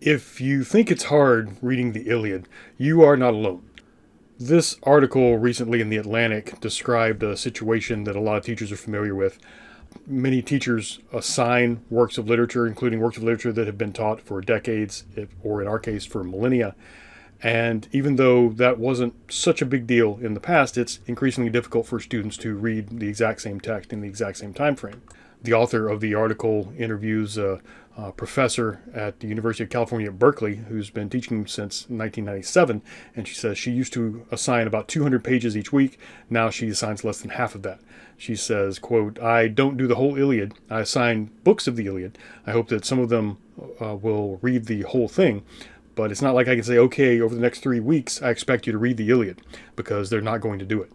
If you think it's hard reading the Iliad, you are not alone. This article recently in The Atlantic described a situation that a lot of teachers are familiar with. Many teachers assign works of literature, including works of literature that have been taught for decades, or in our case, for millennia. And even though that wasn't such a big deal in the past, it's increasingly difficult for students to read the exact same text in the exact same time frame. The author of the article interviews a professor at the University of California at Berkeley who's been teaching since 1997, and she says she used to assign about 200 pages each week. Now she assigns less than half of that. She says, quote, "I don't do the whole Iliad. I assign books of the Iliad. I hope that some of them will read the whole thing. But it's not like I can say, okay, over the next 3 weeks, I expect you to read the Iliad," because they're not going to do it.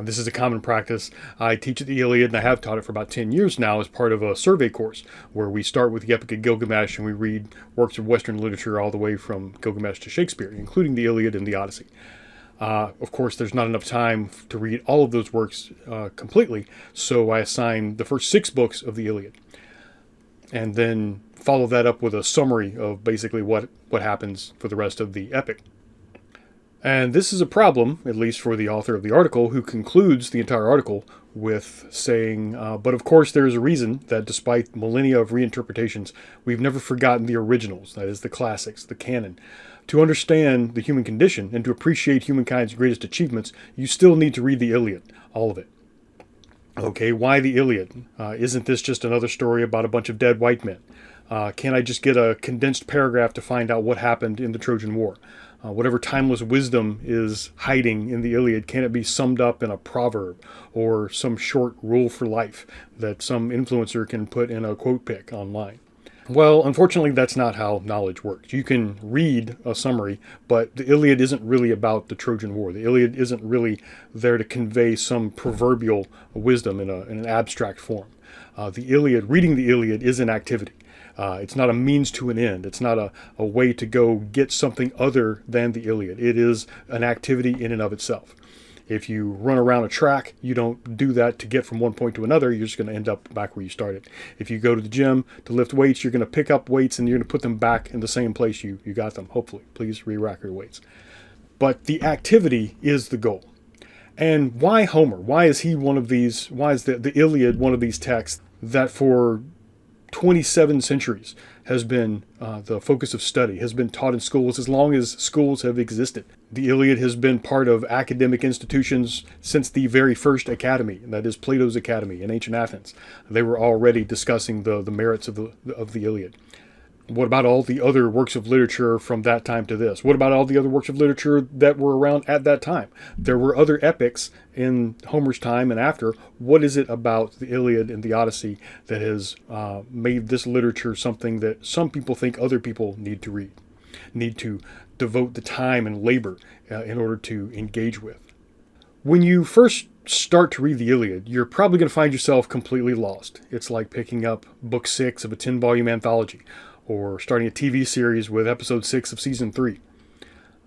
This is a common practice. I teach the Iliad, and I have taught it for about 10 years now as part of a survey course where we start with the Epic of Gilgamesh and we read works of Western literature all the way from Gilgamesh to Shakespeare, including the Iliad and the Odyssey. Of course, there's not enough time to read all of those works completely, so I assign the first 6 books of the Iliad and then follow that up with a summary of basically what happens for the rest of the epic. And this is a problem, at least for the author of the article, who concludes the entire article with saying, but of course there is a reason that despite millennia of reinterpretations, we've never forgotten the originals, that is the classics, the canon. To understand the human condition and to appreciate humankind's greatest achievements, you still need to read the Iliad, all of it. Okay, why the Iliad? Isn't this just another story about a bunch of dead white men? Can I just get a condensed paragraph to find out what happened in the Trojan War? Whatever timeless wisdom is hiding in the Iliad, can it be summed up in a proverb or some short rule for life that some influencer can put in a quote pic online? Well, unfortunately, that's not how knowledge works. You can read a summary, but the Iliad isn't really about the Trojan War. The Iliad isn't really there to convey some proverbial wisdom in an abstract form. Reading the Iliad is an activity. It's not a means to an end. It's not a way to go get something other than the Iliad. It is an activity in and of itself. If you run around a track, you don't do that to get from one point to another. You're just going to end up back where you started. If you go to the gym to lift weights, you're going to pick up weights and you're going to put them back in the same place you got them, hopefully. Please re-rack your weights. But the activity is the goal. And why Homer? Why is he one of these? Why is the Iliad one of these texts that for 27 centuries has been the focus of study, has been taught in schools as long as schools have existed? The Iliad has been part of academic institutions since the very first academy, and that is Plato's Academy in ancient Athens. They were already discussing the merits of the Iliad. What about all the other works of literature from that time to this? What about all the other works of literature that were around at that time? There were other epics in Homer's time and after. What is it about the Iliad and the Odyssey that has made this literature something that some people think other people need to read, need to devote the time and labor in order to engage with? When you first start to read the Iliad, you're probably going to find yourself completely lost. It's like picking up book 6 of a 10-volume anthology, or starting a TV series with episode 6 of season 3.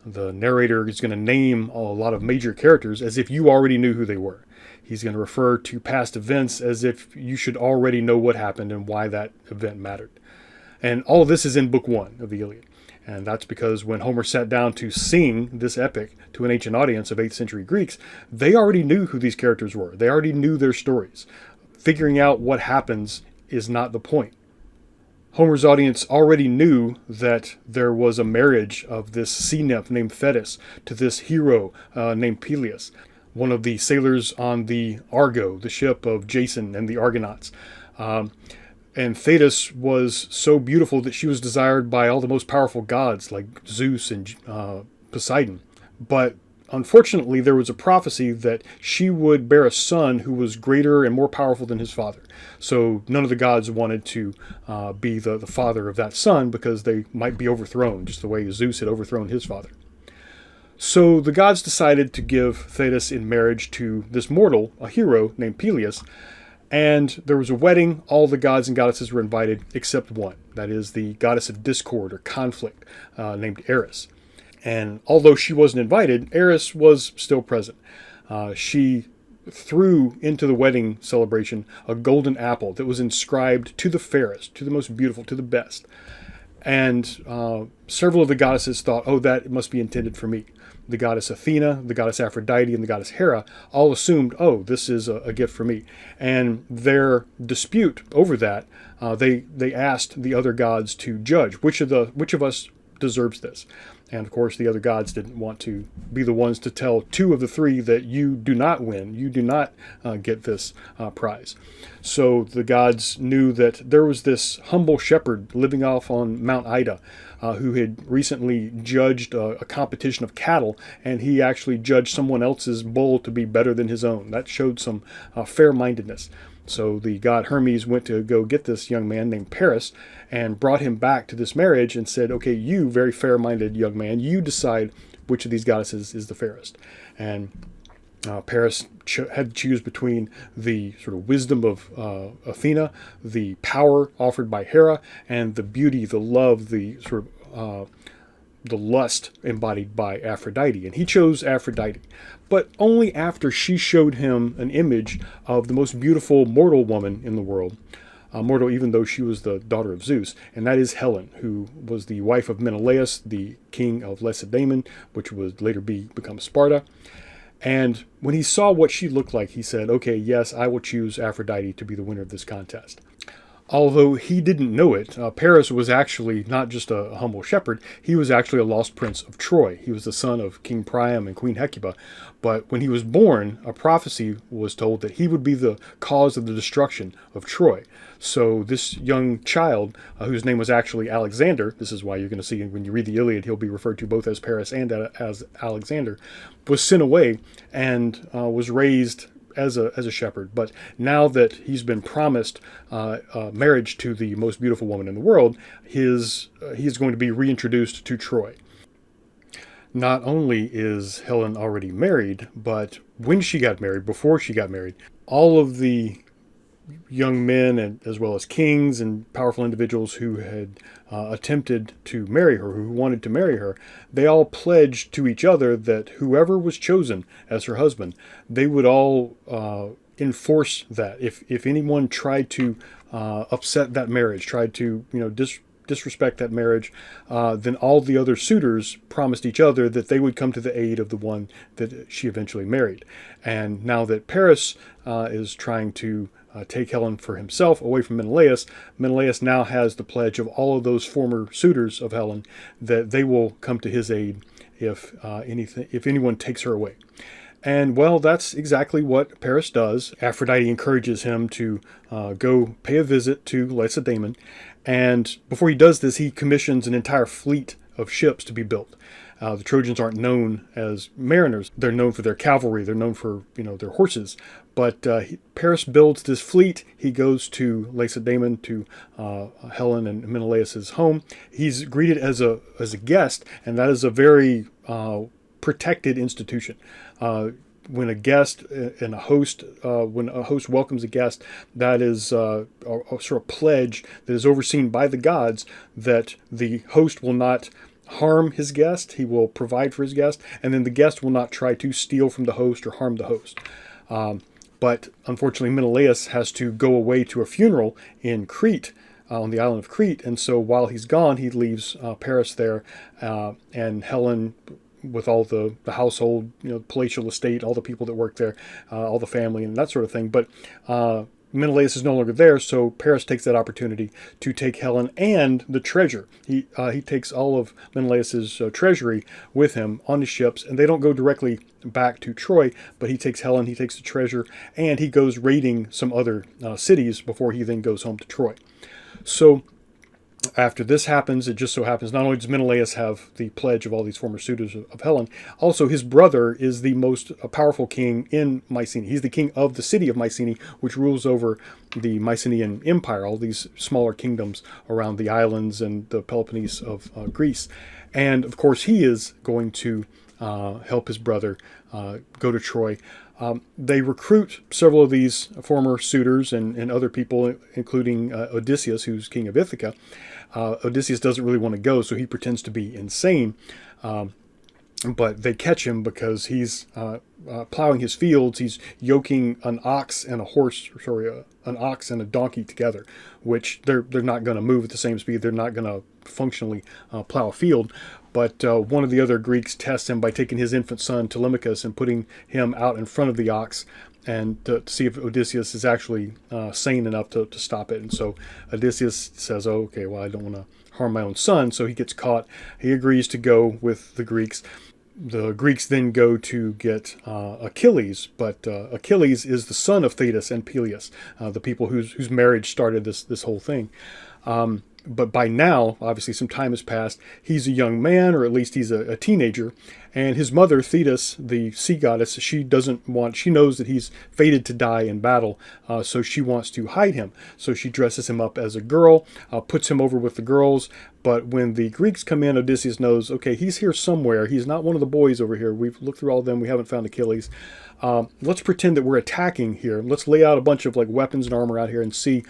The narrator is going to name a lot of major characters as if you already knew who they were. He's going to refer to past events as if you should already know what happened and why that event mattered. And all of this is in book 1 of the Iliad. And that's because when Homer sat down to sing this epic to an ancient audience of 8th century Greeks, they already knew who these characters were. They already knew their stories. Figuring out what happens is not the point. Homer's audience already knew that there was a marriage of this sea nymph named Thetis to this hero named Peleus, one of the sailors on the Argo, the ship of Jason and the Argonauts. And Thetis was so beautiful that she was desired by all the most powerful gods like Zeus and Poseidon. But unfortunately, there was a prophecy that she would bear a son who was greater and more powerful than his father. So none of the gods wanted to be the father of that son because they might be overthrown, just the way Zeus had overthrown his father. So the gods decided to give Thetis in marriage to this mortal, a hero named Peleus. And there was a wedding. All the gods and goddesses were invited except one. That is the goddess of discord or conflict named Eris. And although she wasn't invited, Eris was still present. She threw into the wedding celebration a golden apple that was inscribed to the fairest, to the most beautiful, to the best. And several of the goddesses thought, oh, that must be intended for me. The goddess Athena, the goddess Aphrodite, and the goddess Hera all assumed, oh, this is a gift for me. And their dispute over that, they asked the other gods to judge which of us deserves this. And of course, the other gods didn't want to be the ones to tell two of the three that you do not win, you do not get this prize. So the gods knew that there was this humble shepherd living off on Mount Ida who had recently judged a competition of cattle, and he actually judged someone else's bull to be better than his own. That showed some fair-mindedness. So the god Hermes went to go get this young man named Paris and brought him back to this marriage and said, okay, you very fair-minded young man, you decide which of these goddesses is the fairest. And Paris had to choose between the sort of wisdom of Athena, the power offered by Hera, and the beauty, the love, the sort of the lust embodied by Aphrodite. And he chose Aphrodite, but only after she showed him an image of the most beautiful mortal woman in the world. Mortal even though she was the daughter of Zeus, and that is Helen, who was the wife of Menelaus, the king of Lacedaemon, which would later become Sparta. And when he saw what she looked like, he said, okay, yes, I will choose Aphrodite to be the winner of this contest. Although he didn't know it, Paris was actually not just a humble shepherd, he was actually a lost prince of Troy. He was the son of King Priam and Queen Hecuba. But when he was born, a prophecy was told that he would be the cause of the destruction of Troy. So this young child, whose name was actually Alexander, this is why you're going to see when you read the Iliad, he'll be referred to both as Paris and as Alexander, was sent away and was raised as a shepherd. But now that he's been promised marriage to the most beautiful woman in the world, he's going to be reintroduced to Troy. Not only is Helen already married, but when she got married, before she got married, all of the young men, and as well as kings and powerful individuals who had attempted to marry her, who wanted to marry her, they all pledged to each other that whoever was chosen as her husband, they would all enforce that. If anyone tried to upset that marriage, tried to disrespect that marriage, then all the other suitors promised each other that they would come to the aid of the one that she eventually married. And now that Paris is trying to take Helen for himself away from Menelaus, Menelaus now has the pledge of all of those former suitors of Helen that they will come to his aid if anyone takes her away. And well, that's exactly what Paris does. Aphrodite encourages him to go pay a visit to Lacedaemon, and before he does this, he commissions an entire fleet of ships to be built. The Trojans aren't known as mariners. They're known for their cavalry. They're known for their horses. But Paris builds this fleet. He goes to Lacedaemon, to Helen and Menelaus' home. He's greeted as a guest, and that is a very protected institution. When a guest and a host, when a host welcomes a guest, that is a sort of pledge that is overseen by the gods that the host will not harm his guest. He will provide for his guest, and then the guest will not try to steal from the host or harm the host. But unfortunately, Menelaus has to go away to a funeral in Crete, on the island of Crete, and so while he's gone, he leaves Paris there, and Helen, with all the household, palatial estate, all the people that work there, all the family and that sort of thing. But Menelaus is no longer there, so Paris takes that opportunity to take Helen and the treasure. He takes all of Menelaus's treasury with him on his ships, and they don't go directly back to Troy, but he takes Helen, he takes the treasure, and he goes raiding some other cities before he then goes home to Troy. So after this happens, it just so happens not only does Menelaus have the pledge of all these former suitors of Helen, also his brother is the most powerful king in Mycenae. He's the king of the city of Mycenae, which rules over the Mycenaean Empire, all these smaller kingdoms around the islands and the Peloponnese of Greece. And of course, he is going to help his brother go to Troy. They recruit several of these former suitors and other people, including Odysseus, who's king of Ithaca. Odysseus doesn't really want to go, so he pretends to be insane. but they catch him because he's plowing his fields. He's yoking an ox and a horse, an ox and a donkey together, which they're not going to move at the same speed. They're not going to functionally plow a field. But one of the other Greeks tests him by taking his infant son Telemachus and putting him out in front of the ox, and to see if Odysseus is actually sane enough to stop it. And so Odysseus says, "Oh, okay, well, I don't want to harm my own son," so he gets caught. He agrees to go with the Greeks. The Greeks then go to get Achilles, but Achilles is the son of Thetis and Peleus, the people whose marriage started this whole thing. But by now, obviously some time has passed, he's a young man, or at least he's a teenager, and his mother, Thetis, the sea goddess, she knows that he's fated to die in battle, so she wants to hide him. So she dresses him up as a girl, puts him over with the girls, but when the Greeks come in, Odysseus knows, okay, he's here somewhere, he's not one of the boys over here, we've looked through all of them, we haven't found Achilles. Let's pretend that we're attacking here, let's lay out a bunch of weapons and armor out here and see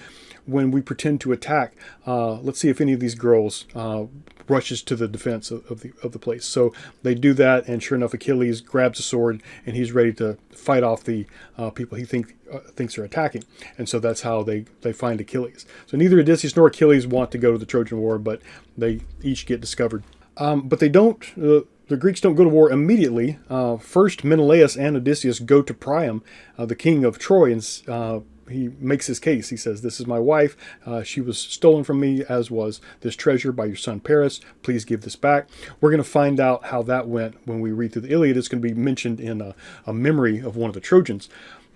when we pretend to attack, let's see if any of these girls rushes to the defense of the place. So they do that, and sure enough, Achilles grabs a sword and he's ready to fight off the people he thinks are attacking. And so that's how they find Achilles. So neither Odysseus nor Achilles want to go to the Trojan War, but they each get discovered. But they don't. The Greeks don't go to war immediately. First, Menelaus and Odysseus go to Priam, the king of Troy, and he makes his case. He says, "This is my wife. She was stolen from me, as was this treasure by your son Paris. Please give this back." We're going to find out how that went when we read through the Iliad. It's going to be mentioned in a memory of one of the Trojans.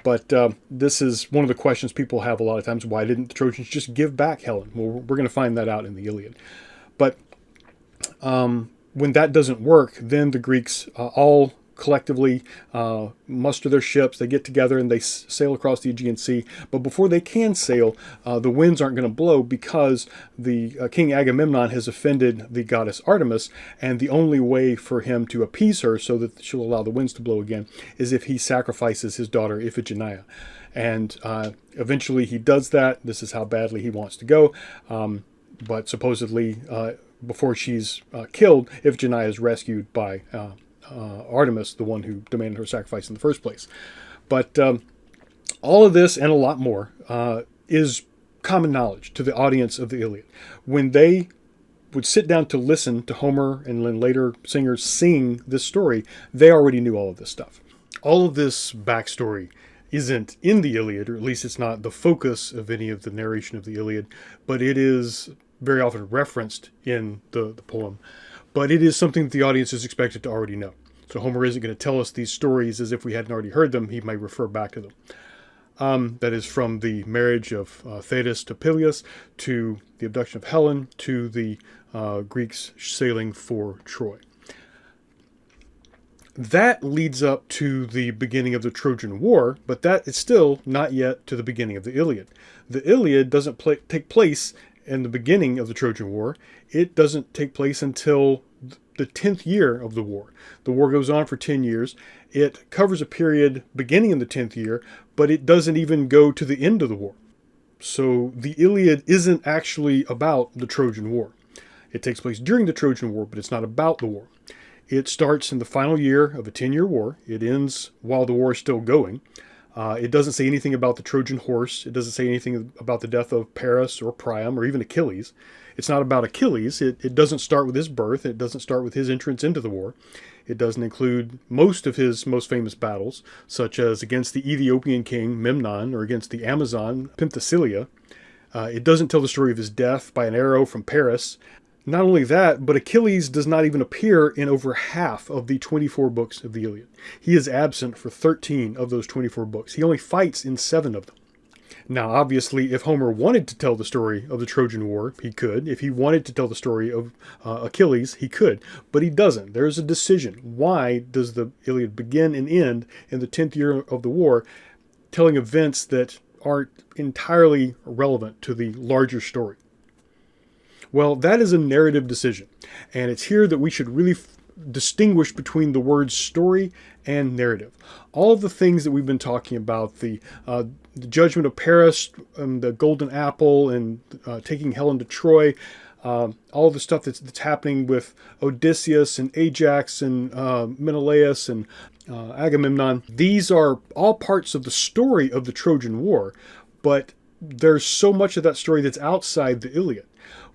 But this is one of the questions people have a lot of times. Why didn't the Trojans just give back Helen? Well, we're going to find that out in the Iliad. But when that doesn't work, then the Greeks all collectively muster their ships. They get together and they sail across the Aegean Sea. But before they can sail, the winds aren't going to blow because the King Agamemnon has offended the goddess Artemis, and the only way for him to appease her so that she'll allow the winds to blow again is if he sacrifices his daughter Iphigenia. And eventually he does that. This is how badly he wants to go. But supposedly before she's killed, Iphigenia is rescued by Artemis, the one who demanded her sacrifice in the first place. But all of this and a lot more is common knowledge to the audience of the Iliad. When they would sit down to listen to Homer and then later singers sing this story, they already knew all of this stuff. All of this backstory isn't in the Iliad, or at least it's not the focus of any of the narration of the Iliad, but it is very often referenced in the poem. But it is something that the audience is expected to already know. So Homer isn't going to tell us these stories as if we hadn't already heard them. He may refer back to them. That is from the marriage of Thetis to Peleus, to the abduction of Helen, to the Greeks sailing for Troy. That leads up to the beginning of the Trojan War, but that is still not yet to the beginning of the Iliad. The Iliad doesn't take place in the beginning of the Trojan War. It doesn't take place until the 10th year of the war. The war goes on for 10 years. It covers a period beginning in the 10th year, but it doesn't even go to the end of the war. So the Iliad isn't actually about the Trojan War. It takes place during the Trojan War, but it's not about the war. It starts in the final year of a 10-year war. It ends while the war is still going. It doesn't say anything about the Trojan horse. It doesn't say anything about the death of Paris or Priam or even Achilles. It's not about Achilles. It doesn't start with his birth. It doesn't start with his entrance into the war. It doesn't include most of his most famous battles, such as against the Ethiopian king Memnon or against the Amazon Penthesilea. It doesn't tell the story of his death by an arrow from Paris. Not only that, but Achilles does not even appear in over half of the 24 books of the Iliad. He is absent for 13 of those 24 books. He only fights in 7 of them. Now, obviously, if Homer wanted to tell the story of the Trojan War, he could. If he wanted to tell the story of Achilles, he could. But he doesn't. There's a decision. Why does the Iliad begin and end in the 10th year of the war, telling events that aren't entirely relevant to the larger story? Well, that is a narrative decision, and it's here that we should really distinguish between the words story and narrative. All of the things that we've been talking about, the judgment of Paris, the golden apple, and taking Helen to Troy, all the stuff that's happening with Odysseus and Ajax and Menelaus and Agamemnon. These are all parts of the story of the Trojan War, but there's so much of that story that's outside the Iliad.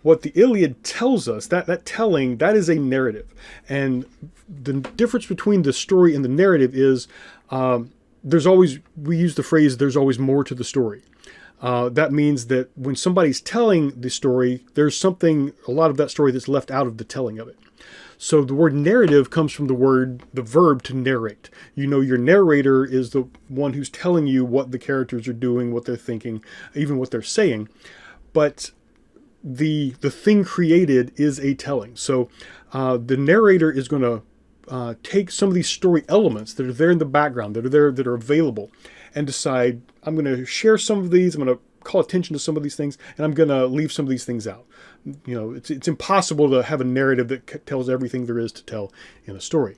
What the Iliad tells us, that telling, that is a narrative. And the difference between the story and the narrative is we use the phrase, there's always more to the story. That means that when somebody's telling the story, there's a lot of that story that's left out of the telling of it. So the word narrative comes from the verb to narrate. Your narrator is the one who's telling you what the characters are doing, what they're thinking, even what they're saying. But the thing created is a telling. So the narrator is going to take some of these story elements that are there in the background, that are available, and decide, I'm going to share some of these, I'm going to call attention to some of these things, and I'm going to leave some of these things out. It's impossible to have a narrative that tells everything there is to tell in a story.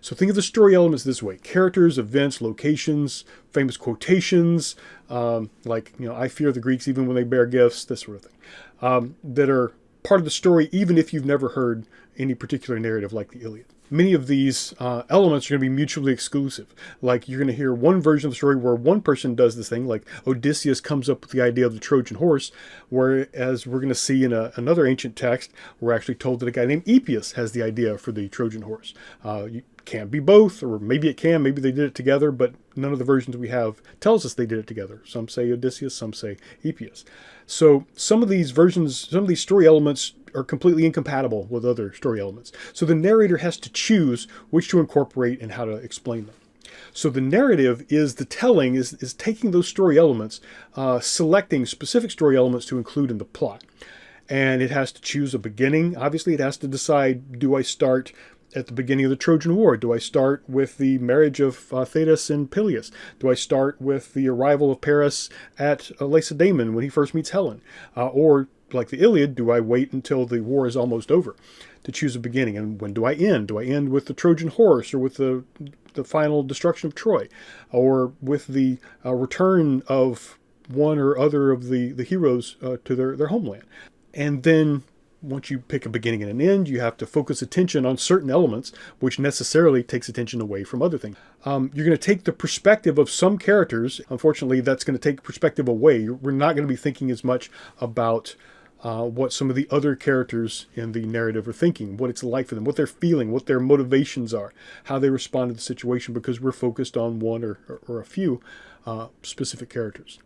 So think of the story elements this way: characters, events, locations, famous quotations, I fear the Greeks even when they bear gifts, this sort of thing, that are part of the story even if you've never heard any particular narrative like the Iliad. Many of these elements are going to be mutually exclusive. Like, you're going to hear one version of the story where one person does this thing, like Odysseus comes up with the idea of the Trojan horse, whereas we're going to see in another ancient text, we're actually told that a guy named Epius has the idea for the Trojan horse. You can't be both, or maybe it can, maybe they did it together, but none of the versions we have tells us they did it together. Some say Odysseus, some say Epius. So some of these story elements are completely incompatible with other story elements. So the narrator has to choose which to incorporate and how to explain them. So the narrative is the telling, is taking those story elements, selecting specific story elements to include in the plot. And it has to choose a beginning. Obviously, it has to decide, do I start at the beginning of the Trojan War? Do I start with the marriage of Thetis and Peleus? Do I start with the arrival of Paris at Lacedaemon when he first meets Helen? Or, like the Iliad, do I wait until the war is almost over to choose a beginning? And when do I end? Do I end with the Trojan horse, or with the final destruction of Troy, or with the return of one or other of the heroes to their homeland? And then once you pick a beginning and an end, you have to focus attention on certain elements, which necessarily takes attention away from other things. You're going to take the perspective of some characters. Unfortunately, that's going to take perspective away. We're not going to be thinking as much about what some of the other characters in the narrative are thinking, what it's like for them, what they're feeling, what their motivations are, how they respond to the situation, because we're focused on one or a few specific characters.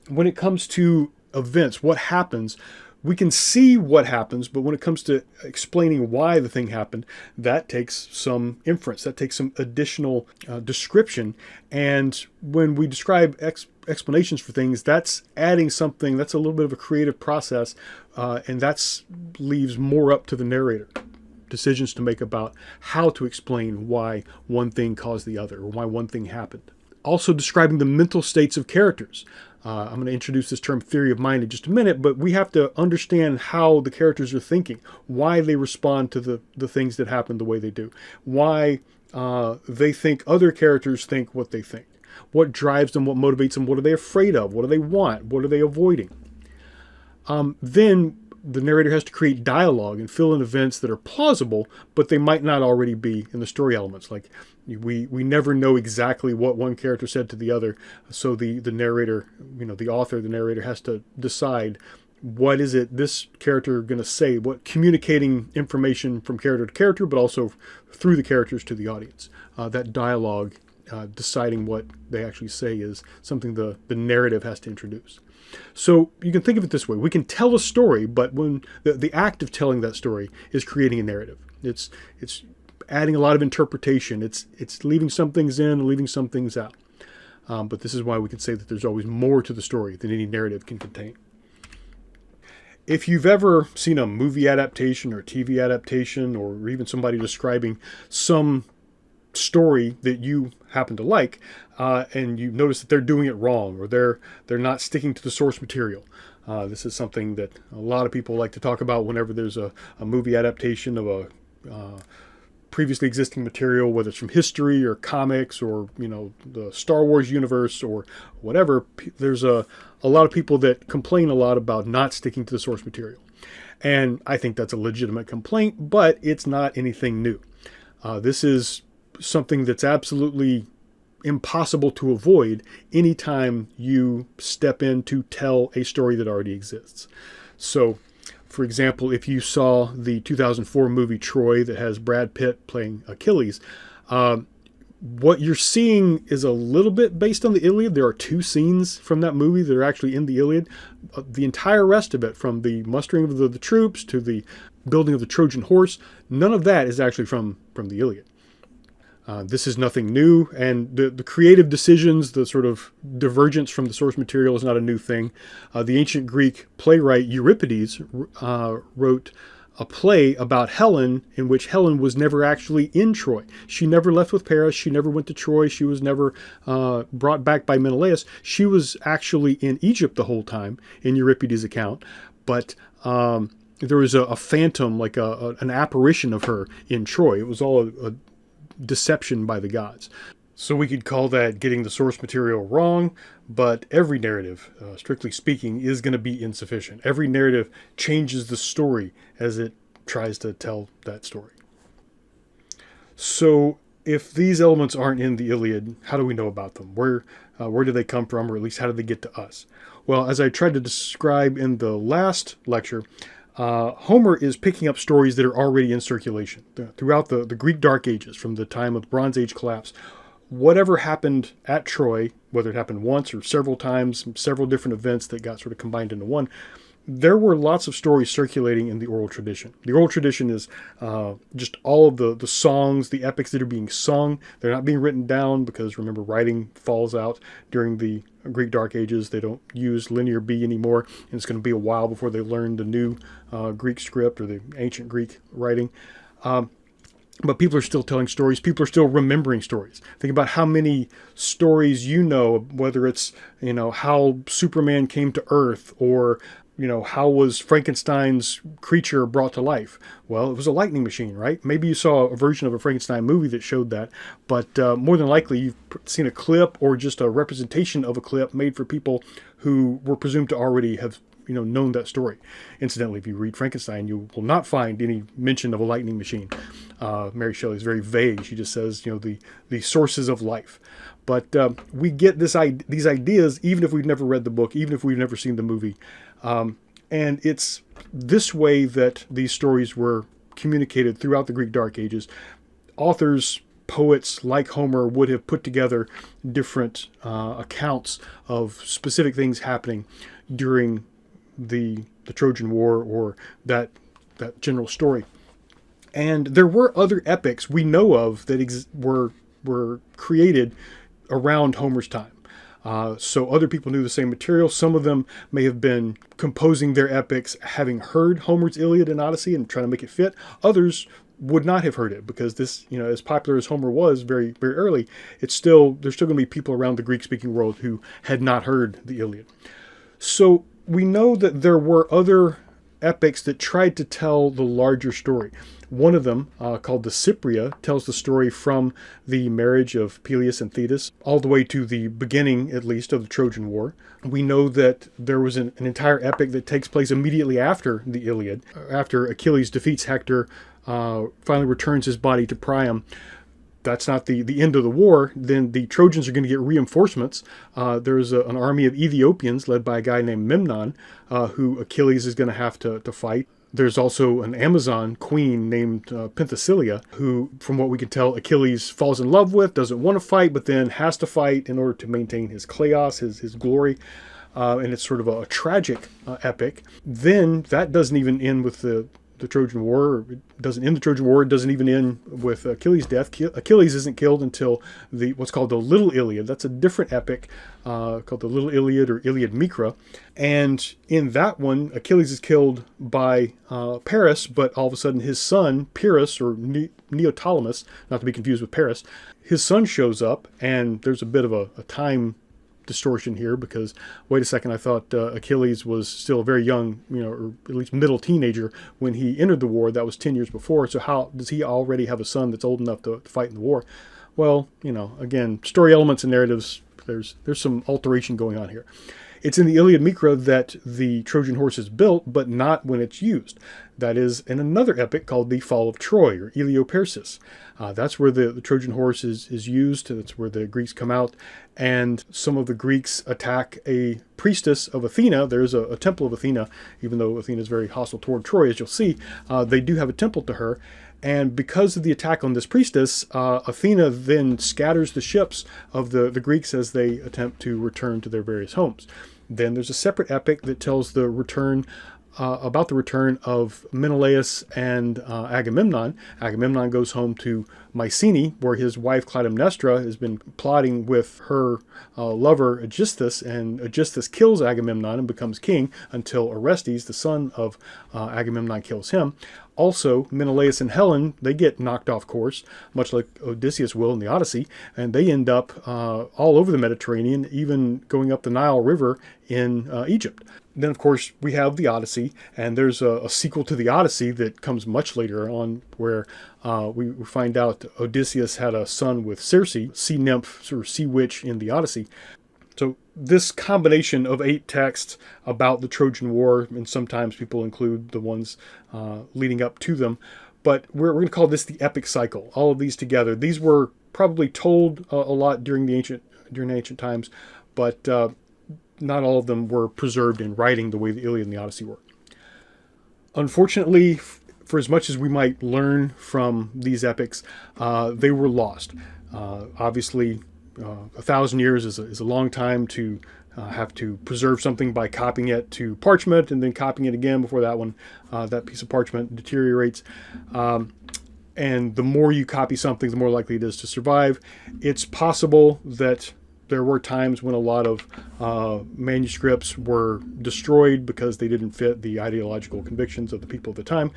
When it comes to events, what happens, we can see what happens, but when it comes to explaining why the thing happened, that takes some inference, that takes some additional description. And when we describe explanations for things, that's adding something, that's a little bit of a creative process, and that leaves more up to the narrator. Decisions to make about how to explain why one thing caused the other, or why one thing happened. Also describing the mental states of characters. I'm going to introduce this term theory of mind in just a minute, but we have to understand how the characters are thinking, why they respond to the things that happen the way they do, why they think other characters think what they think, what drives them, what motivates them, what are they afraid of, what do they want, what are they avoiding. Then the narrator has to create dialogue and fill in events that are plausible, but they might not already be in the story elements. Like, we never know exactly what one character said to the other, so the narrator, the author, the narrator has to decide, what is it this character going to say, what communicating information from character to character, but also through the characters to the audience. That dialogue, deciding what they actually say, is something the narrative has to introduce. So you can think of it this way: we can tell a story, but when the act of telling that story is creating a narrative. It's adding a lot of interpretation. It's leaving some things in and leaving some things out. But this is why we can say that there's always more to the story than any narrative can contain. If you've ever seen a movie adaptation or TV adaptation, or even somebody describing some story that you happen to like, and you notice that they're doing it wrong, or they're not sticking to the source material. This is something that a lot of people like to talk about whenever there's a movie adaptation of a previously existing material, whether it's from history or comics or the Star Wars universe or whatever. There's a lot of people that complain a lot about not sticking to the source material. And I think that's a legitimate complaint, but it's not anything new. This is something that's absolutely impossible to avoid anytime you step in to tell a story that already exists. So, for example, if you saw the 2004 movie Troy that has Brad Pitt playing Achilles, what you're seeing is a little bit based on the Iliad. There are 2 scenes from that movie that are actually in the Iliad. The entire rest of it, from the mustering of the troops to the building of the Trojan horse, none of that is actually from the Iliad. This is nothing new, and the creative decisions, the sort of divergence from the source material is not a new thing. The ancient Greek playwright Euripides wrote a play about Helen in which Helen was never actually in Troy. She never left with Paris. She never went to Troy. She was never brought back by Menelaus. She was actually in Egypt the whole time in Euripides' account, but there was a phantom, like an apparition of her in Troy. It was all a deception by the gods. So we could call that getting the source material wrong, but every narrative, strictly speaking, is going to be insufficient. Every narrative changes the story as it tries to tell that story. So if these elements aren't in the Iliad, how do we know about them? Where do they come from, or at least how do they get to us? Well, as I tried to describe in the last lecture, Homer is picking up stories that are already in circulation throughout the Greek Dark Ages, from the time of the Bronze Age collapse. Whatever happened at Troy, whether it happened once or several times, several different events that got sort of combined into one, there were lots of stories circulating in the oral tradition. The oral tradition is just all of the songs, the epics that are being sung. They're not being written down because, remember, writing falls out during the Greek Dark Ages. They don't use Linear B anymore, and it's going to be a while before they learn the new Greek script or the ancient Greek writing. But people are still telling stories. People are still remembering stories. Think about how many stories you know, whether it's, how Superman came to Earth, or, how was Frankenstein's creature brought to life? Well, it was a lightning machine, right? Maybe you saw a version of a Frankenstein movie that showed that, but more than likely you've seen a clip or just a representation of a clip made for people who were presumed to already have known that story. Incidentally, if you read Frankenstein, you will not find any mention of a lightning machine. Mary Shelley is very vague. She just says, the sources of life. But we get these ideas even if we've never read the book, even if we've never seen the movie. And it's this way that these stories were communicated throughout the Greek Dark Ages. Authors, poets like Homer would have put together different accounts of specific things happening during the Trojan War, or that general story. And there were other epics we know of that were created around Homer's time. So other people knew the same material. Some of them may have been composing their epics having heard Homer's Iliad and Odyssey and trying to make it fit. Others would not have heard it, because this, as popular as Homer was very, very early, there's still going to be people around the Greek-speaking world who had not heard the Iliad. So we know that there were other epics that tried to tell the larger story. One of them, called the Cypria, tells the story from the marriage of Peleus and Thetis all the way to the beginning, at least, of the Trojan War. We know that there was an entire epic that takes place immediately after the Iliad, after Achilles defeats Hector, finally returns his body to Priam. That's not the end of the war. Then the Trojans are going to get reinforcements. There's an army of Ethiopians led by a guy named Memnon, who Achilles is going to have to fight. There's also an Amazon queen named Penthesilea, who, from what we can tell, Achilles falls in love with, doesn't want to fight, but then has to fight in order to maintain his kleos, his glory. And it's sort of a tragic epic. Then that doesn't even end with the Trojan War. It doesn't end the Trojan War. It doesn't even end with Achilles' death. Achilles isn't killed until what's called the Little Iliad. That's a different epic called the Little Iliad, or Iliad Micra. And in that one, Achilles is killed by Paris, but all of a sudden his son, Pyrrhus, or Neoptolemus, not to be confused with Paris, his son shows up, and there's a bit of a time distortion here, because wait a second, I thought Achilles was still a very young, or at least middle teenager when he entered the war. That was 10 years before. So how does he already have a son that's old enough to fight in the war? Well, again, story elements and narratives, there's some alteration going on here. It's in the Iliad Micra that the Trojan horse is built, but not when it's used. That is in another epic called the Fall of Troy, or Iliad. That's where the Trojan horse is used. That's where the Greeks come out, and some of the Greeks attack a priestess of Athena. There's a temple of Athena, even though Athena is very hostile toward Troy, as you'll see. They do have a temple to her. And because of the attack on this priestess, Athena then scatters the ships of the Greeks as they attempt to return to their various homes. Then there's a separate epic that tells the return about the return of Menelaus and Agamemnon. Agamemnon goes home to Mycenae, where his wife Clytemnestra has been plotting with her lover Aegisthus, and Aegisthus kills Agamemnon and becomes king until Orestes, the son of Agamemnon, kills him. Also, Menelaus and Helen, they get knocked off course, much like Odysseus will in the Odyssey, and they end up all over the Mediterranean, even going up the Nile River in Egypt. Then, of course, we have the Odyssey, and there's a sequel to the Odyssey that comes much later on, where we find out Odysseus had a son with Circe, sea nymph, sort of sea witch in the Odyssey. So this combination of 8 texts about the Trojan War, and sometimes people include the ones leading up to them, but we're going to call this the epic cycle. All of these together. These were probably told a lot during ancient times, but not all of them were preserved in writing the way the Iliad and the Odyssey were. Unfortunately, for as much as we might learn from these epics, they were lost. Obviously, 1,000 years is a long time to have to preserve something by copying it to parchment and then copying it again before that piece of parchment deteriorates. And the more you copy something, the more likely it is to survive. It's possible that there were times when a lot of manuscripts were destroyed because they didn't fit the ideological convictions of the people at the time.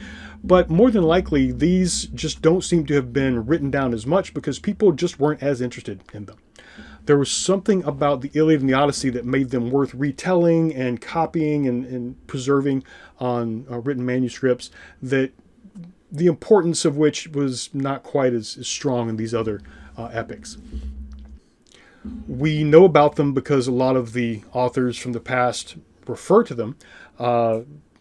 But more than likely, these just don't seem to have been written down as much because people just weren't as interested in them. There was something about the Iliad and the Odyssey that made them worth retelling and copying and preserving on written manuscripts, that the importance of which was not quite as strong in these other epics. We know about them because a lot of the authors from the past refer to them.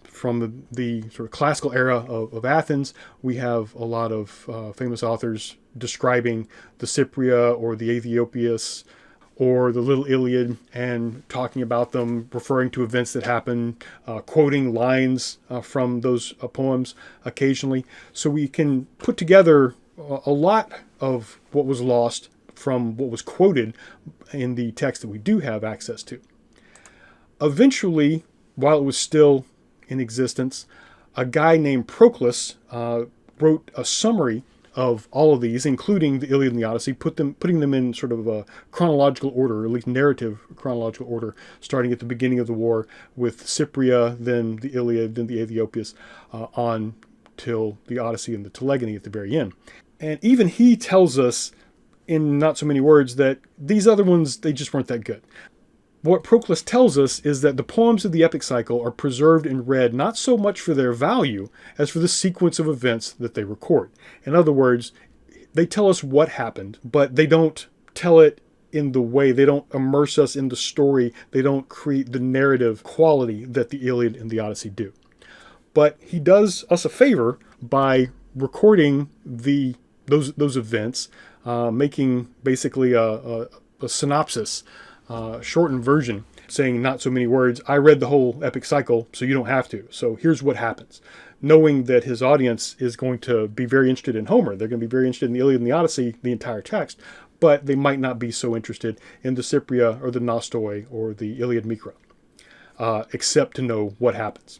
From the sort of classical era of Athens, we have a lot of famous authors describing the Cypria or the Aethiopius or the Little Iliad and talking about them, referring to events that happened, quoting lines from those poems occasionally. So we can put together a lot of what was lost from what was quoted in the text that we do have access to. Eventually, while it was still in existence, a guy named Proclus wrote a summary of all of these, including the Iliad and the Odyssey, putting them in sort of a chronological order, or at least narrative chronological order, starting at the beginning of the war with Cypria, then the Iliad, then the Aethiopius, on till the Odyssey and the Telegony at the very end. And even he tells us in not so many words that these other ones, they just weren't that good. What Proclus tells us is that the poems of the epic cycle are preserved and read not so much for their value as for the sequence of events that they record. In other words, they tell us what happened, but they don't tell it in the way, they don't immerse us in the story, they don't create the narrative quality that the Iliad and the Odyssey do. But he does us a favor by recording those events, making basically a synopsis, shortened version, saying not so many words. I read the whole epic cycle, so you don't have to. So here's what happens. Knowing that his audience is going to be very interested in Homer. They're going to be very interested in the Iliad and the Odyssey, the entire text, but they might not be so interested in the Cypria or the Nostoi or the Iliad Micra, except to know what happens.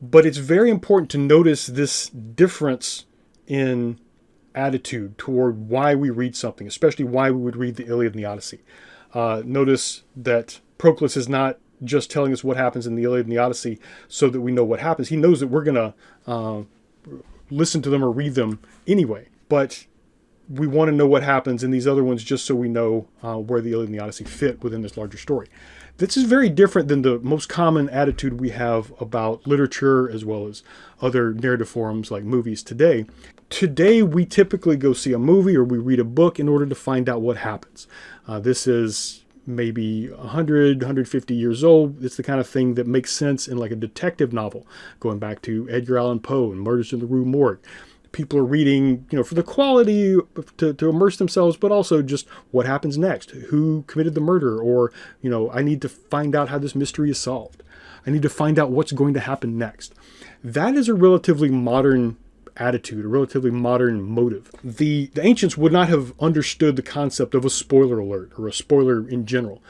But it's very important to notice this difference in attitude toward why we read something, especially why we would read the Iliad and the Odyssey. Notice that Proclus is not just telling us what happens in the Iliad and the Odyssey so that we know what happens. He knows that we're going to listen to them or read them anyway, but we want to know what happens in these other ones just so we know where the Iliad and the Odyssey fit within this larger story. This is very different than the most common attitude we have about literature as well as other narrative forms like movies today. Today, we typically go see a movie or we read a book in order to find out what happens. This is maybe 100, 150 years old. It's the kind of thing that makes sense in like a detective novel, going back to Edgar Allan Poe and Murders in the Rue Morgue. People are reading, for the quality to immerse themselves, but also just what happens next, who committed the murder, or, I need to find out how this mystery is solved. I need to find out what's going to happen next. That is a relatively modern attitude, a relatively modern motive. The ancients would not have understood the concept of a spoiler alert or a spoiler in general.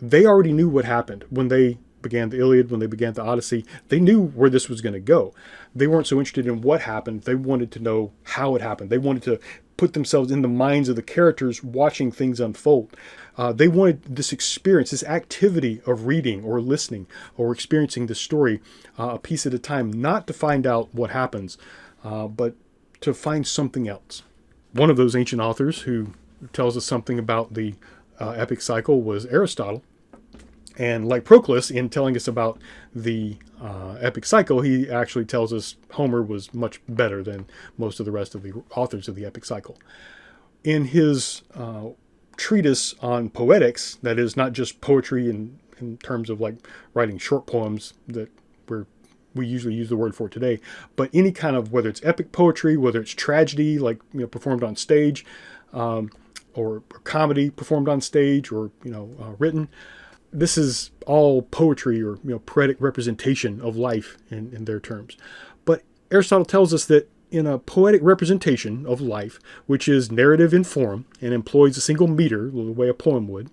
They already knew what happened when they began the Iliad, when they began the Odyssey. They knew where this was going to go. They weren't so interested in what happened. They wanted to know how it happened. They wanted to put themselves in the minds of the characters watching things unfold. They wanted this experience, this activity of reading or listening or experiencing the story a piece at a time, not to find out what happens, but to find something else. One of those ancient authors who tells us something about the epic cycle was Aristotle. And like Proclus, in telling us about the epic cycle, he actually tells us Homer was much better than most of the rest of the authors of the epic cycle. In his treatise on poetics, that is not just poetry in terms of like writing short poems that we usually use the word for today, but any kind of, whether it's epic poetry, whether it's tragedy, like performed on stage, or comedy performed on stage, or written. This is all poetry or poetic representation of life in their terms. But Aristotle tells us that in a poetic representation of life, which is narrative in form and employs a single meter, the way a poem would,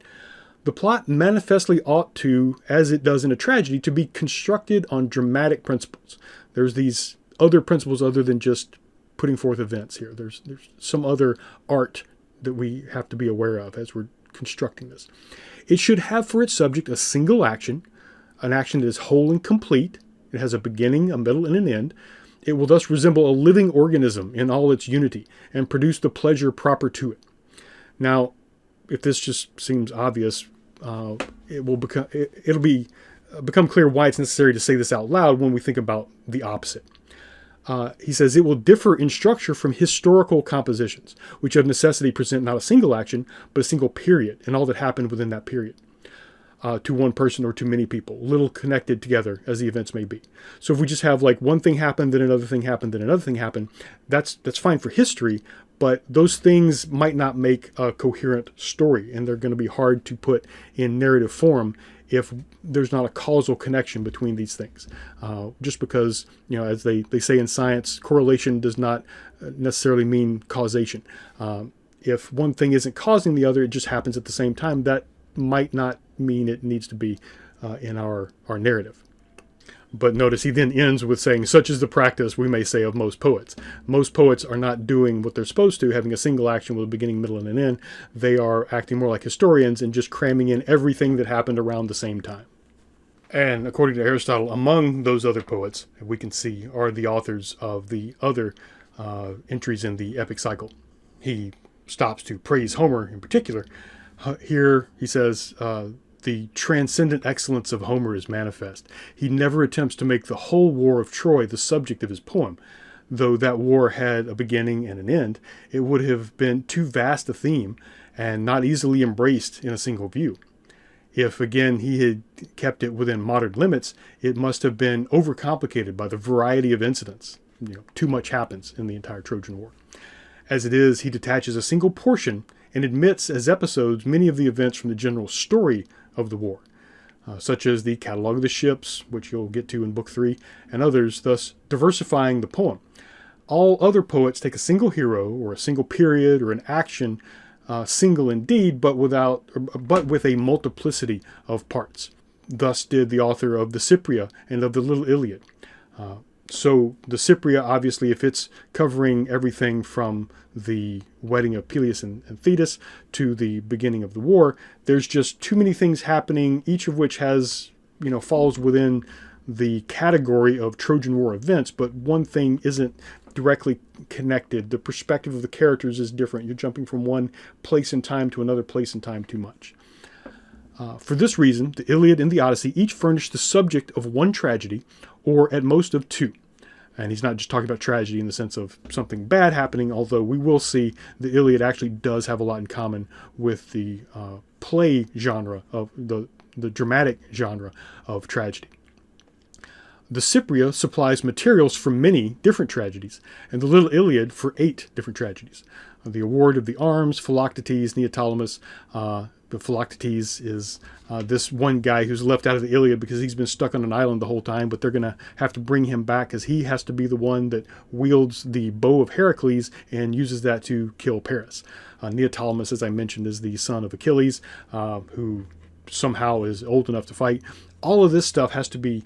the plot manifestly ought to, as it does in a tragedy, to be constructed on dramatic principles. There's these other principles other than just putting forth events here. There's some other art that we have to be aware of as we're constructing this. It should have for its subject a single action, an action that is whole and complete. It has a beginning, a middle, and an end. It will thus resemble a living organism in all its unity and produce the pleasure proper to it. Now, if this just seems obvious, it'll become clear why it's necessary to say this out loud when we think about the opposite. He says it will differ in structure from historical compositions, which of necessity present not a single action, but a single period and all that happened within that period, to one person or to many people, little connected together as the events may be. So if we just have like one thing happened, then another thing happened, then another thing happened, that's fine for history, but those things might not make a coherent story, and they're going to be hard to put in narrative form if there's not a causal connection between these things. Just because, as they say in science, correlation does not necessarily mean causation. If one thing isn't causing the other, it just happens at the same time, that might not mean it needs to be in our narrative. But notice he then ends with saying, such is the practice, we may say, of most poets. Most poets are not doing what they're supposed to, having a single action with a beginning, middle, and an end. They are acting more like historians and just cramming in everything that happened around the same time. And according to Aristotle, among those other poets, we can see, are the authors of the other entries in the epic cycle. He stops to praise Homer in particular. Here he says, the transcendent excellence of Homer is manifest. He never attempts to make the whole war of Troy the subject of his poem. Though that war had a beginning and an end, it would have been too vast a theme and not easily embraced in a single view. If, again, he had kept it within modern limits, it must have been overcomplicated by the variety of incidents. Too much happens in the entire Trojan War. As it is, he detaches a single portion and admits as episodes many of the events from the general story of the war, such as the catalog of the ships, which you'll get to in Book 3, and others, thus diversifying the poem. All other poets take a single hero or a single period or an action, single indeed, but with a multiplicity of parts. Thus did the author of the Cypria and of the Little Iliad. So the Cypria, obviously, if it's covering everything from the wedding of Peleus and Thetis to the beginning of the war, there's just too many things happening, each of which has, falls within the category of Trojan War events, but one thing isn't directly connected. The perspective of the characters is different. You're jumping from one place in time to another place in time too much. For this reason, the Iliad and the Odyssey each furnish the subject of one tragedy, or at most of two. And he's not just talking about tragedy in the sense of something bad happening, although we will see the Iliad actually does have a lot in common with the play genre of the dramatic genre of tragedy. The Cypria supplies materials for many different tragedies, and the Little Iliad for 8 different tragedies. The Award of the Arms, Philoctetes, Neoptolemus. The Philoctetes is this one guy who's left out of the Iliad because he's been stuck on an island the whole time, but they're going to have to bring him back because he has to be the one that wields the bow of Heracles and uses that to kill Paris. Neoptolemus, as I mentioned, is the son of Achilles, who somehow is old enough to fight. All of this stuff has to be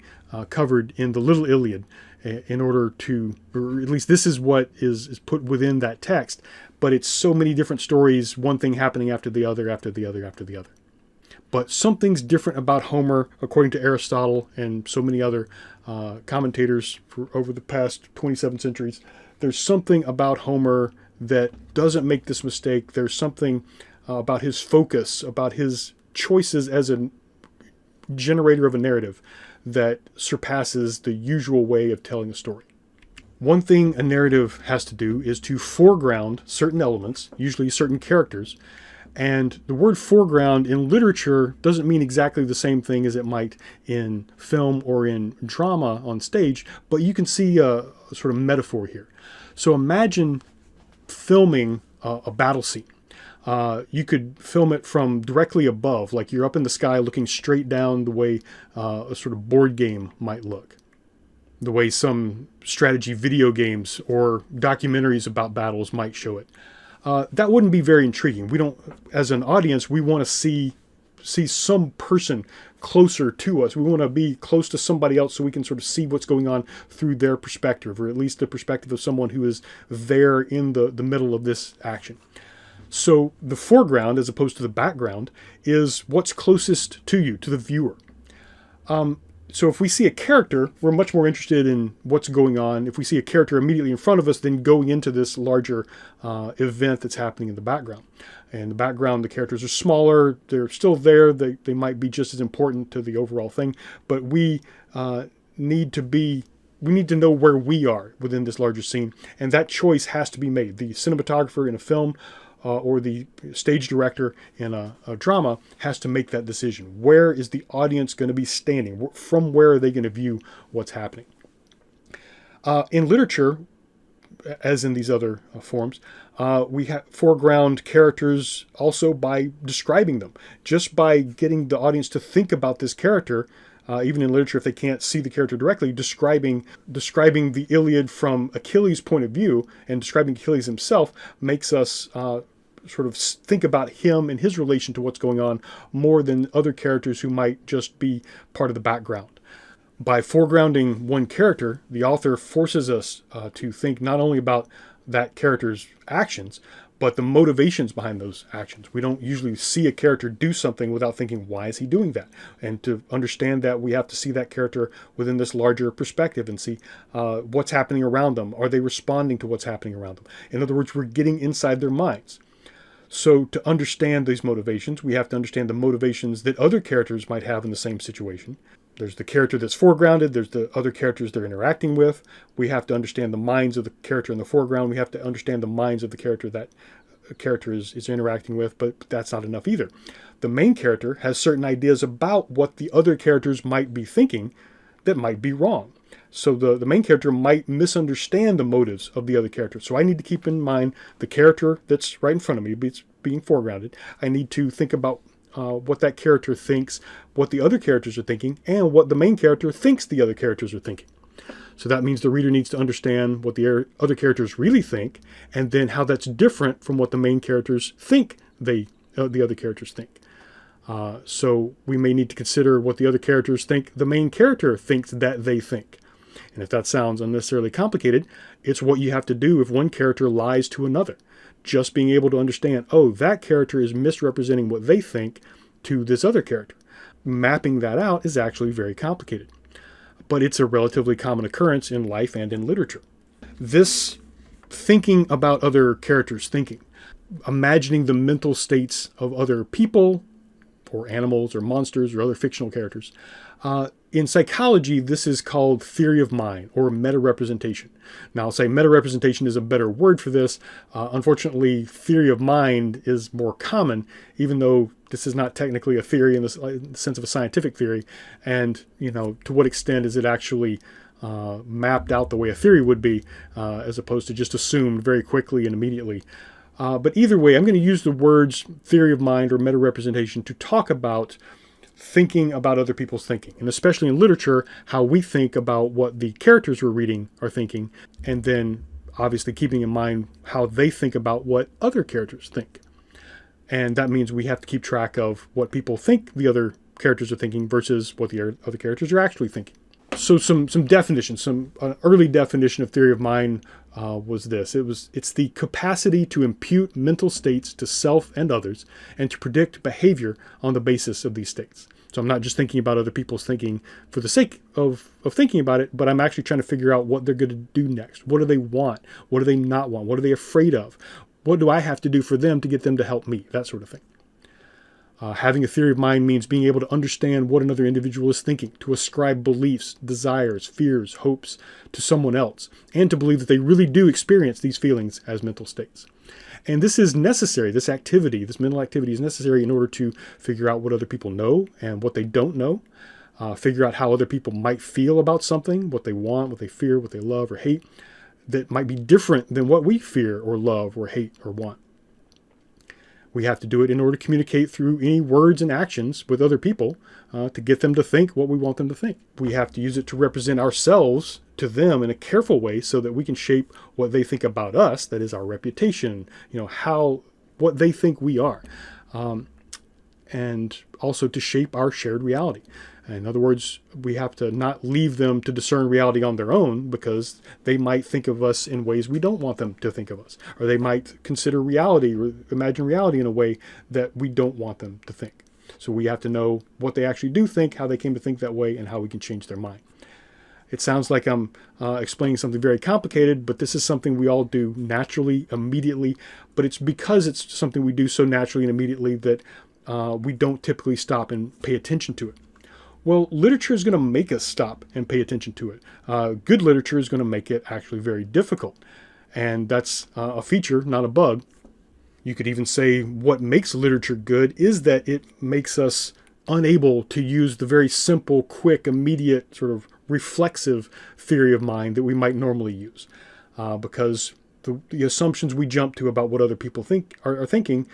covered in the Little Iliad in order to, or at least this is what is put within that text, but it's so many different stories, one thing happening after the other, after the other, after the other. But something's different about Homer, according to Aristotle and so many other commentators for over the past 27 centuries. There's something about Homer that doesn't make this mistake. There's something about his focus, about his choices as a generator of a narrative that surpasses the usual way of telling a story. One thing a narrative has to do is to foreground certain elements, usually certain characters. And the word foreground in literature doesn't mean exactly the same thing as it might in film or in drama on stage, but you can see a sort of metaphor here. So imagine filming a battle scene. You could film it from directly above, like you're up in the sky looking straight down the way a sort of board game might look. The way some strategy video games or documentaries about battles might show it. That wouldn't be very intriguing. We don't, as an audience, we want to see some person closer to us. We want to be close to somebody else so we can sort of see what's going on through their perspective, or at least the perspective of someone who is there in the middle of this action. So the foreground, as opposed to the background, is what's closest to you, to the viewer. So if we see a character, we're much more interested in what's going on. If we see a character immediately in front of us, then going into this larger event that's happening in the background. And in the background, the characters are smaller. They're still there. They might be just as important to the overall thing. But we need to know where we are within this larger scene. And that choice has to be made. The cinematographer in a film or the stage director in a drama has to make that decision. Where is the audience going to be standing? From where are they going to view what's happening? In literature, as in these other forms, we foreground characters also by describing them. Just by getting the audience to think about this character, even in literature, if they can't see the character directly, describing the Iliad from Achilles' point of view and describing Achilles himself makes us sort of think about him and his relation to what's going on more than other characters who might just be part of the background. By foregrounding one character, the author forces us to think not only about that character's actions, but the motivations behind those actions. We don't usually see a character do something without thinking, why is he doing that? And to understand that, we have to see that character within this larger perspective and see what's happening around them. Are they responding to what's happening around them? In other words, we're getting inside their minds. So to understand these motivations, we have to understand the motivations that other characters might have in the same situation. There's the character that's foregrounded. There's the other characters they're interacting with. We have to understand the minds of the character in the foreground. We have to understand the minds of the character that a character is interacting with, but that's not enough either. The main character has certain ideas about what the other characters might be thinking that might be wrong. So the main character might misunderstand the motives of the other character. So I need to keep in mind the character that's right in front of me, it's being foregrounded. I need to think about what that character thinks, what the other characters are thinking, and what the main character thinks the other characters are thinking. So that means the reader needs to understand what the other characters really think, and then how that's different from what the main characters think the other characters think. So we may need to consider what the other characters think the main character thinks that they think. And if that sounds unnecessarily complicated, it's what you have to do if one character lies to another. Just being able to understand, oh, that character is misrepresenting what they think to this other character. Mapping that out is actually very complicated. But it's a relatively common occurrence in life and in literature. This thinking about other characters' thinking, imagining the mental states of other people or animals or monsters or other fictional characters. In psychology, this is called theory of mind or meta-representation. Now, I'll say meta-representation is a better word for this. Unfortunately, theory of mind is more common, even though this is not technically a theory in the sense of a scientific theory. And, to what extent is it actually mapped out the way a theory would be, as opposed to just assumed very quickly and immediately. But either way, I'm going to use the words theory of mind or meta-representation to talk about thinking about other people's thinking, and especially in literature, how we think about what the characters we're reading are thinking, and then obviously keeping in mind how they think about what other characters think. And that means we have to keep track of what people think the other characters are thinking versus what the other characters are actually thinking. So some definitions, early definition of theory of mind was this. It's the capacity to impute mental states to self and others and to predict behavior on the basis of these states. So I'm not just thinking about other people's thinking for the sake of thinking about it, but I'm actually trying to figure out what they're going to do next. What do they want? What do they not want? What are they afraid of? What do I have to do for them to get them to help me? That sort of thing. Having a theory of mind means being able to understand what another individual is thinking, to ascribe beliefs, desires, fears, hopes to someone else, and to believe that they really do experience these feelings as mental states. And this is necessary, this mental activity is necessary in order to figure out what other people know and what they don't know, figure out how other people might feel about something, what they want, what they fear, what they love or hate, that might be different than what we fear or love or hate or want. We have to do it in order to communicate through any words and actions with other people to get them to think what we want them to think. We have to use it to represent ourselves to them in a careful way so that we can shape what they think about us, that is our reputation, what they think we are, and also to shape our shared reality. In other words, we have to not leave them to discern reality on their own, because they might think of us in ways we don't want them to think of us, or they might consider reality or imagine reality in a way that we don't want them to think. So we have to know what they actually do think, how they came to think that way, and how we can change their mind. It sounds like I'm explaining something very complicated, but this is something we all do naturally, immediately. But it's because it's something we do so naturally and immediately that we don't typically stop and pay attention to it. Well, literature is going to make us stop and pay attention to it. Good literature is going to make it actually very difficult. And that's a feature, not a bug. You could even say what makes literature good is that it makes us unable to use the very simple, quick, immediate, sort of reflexive theory of mind that we might normally use. Because the assumptions we jump to about what other people are thinking,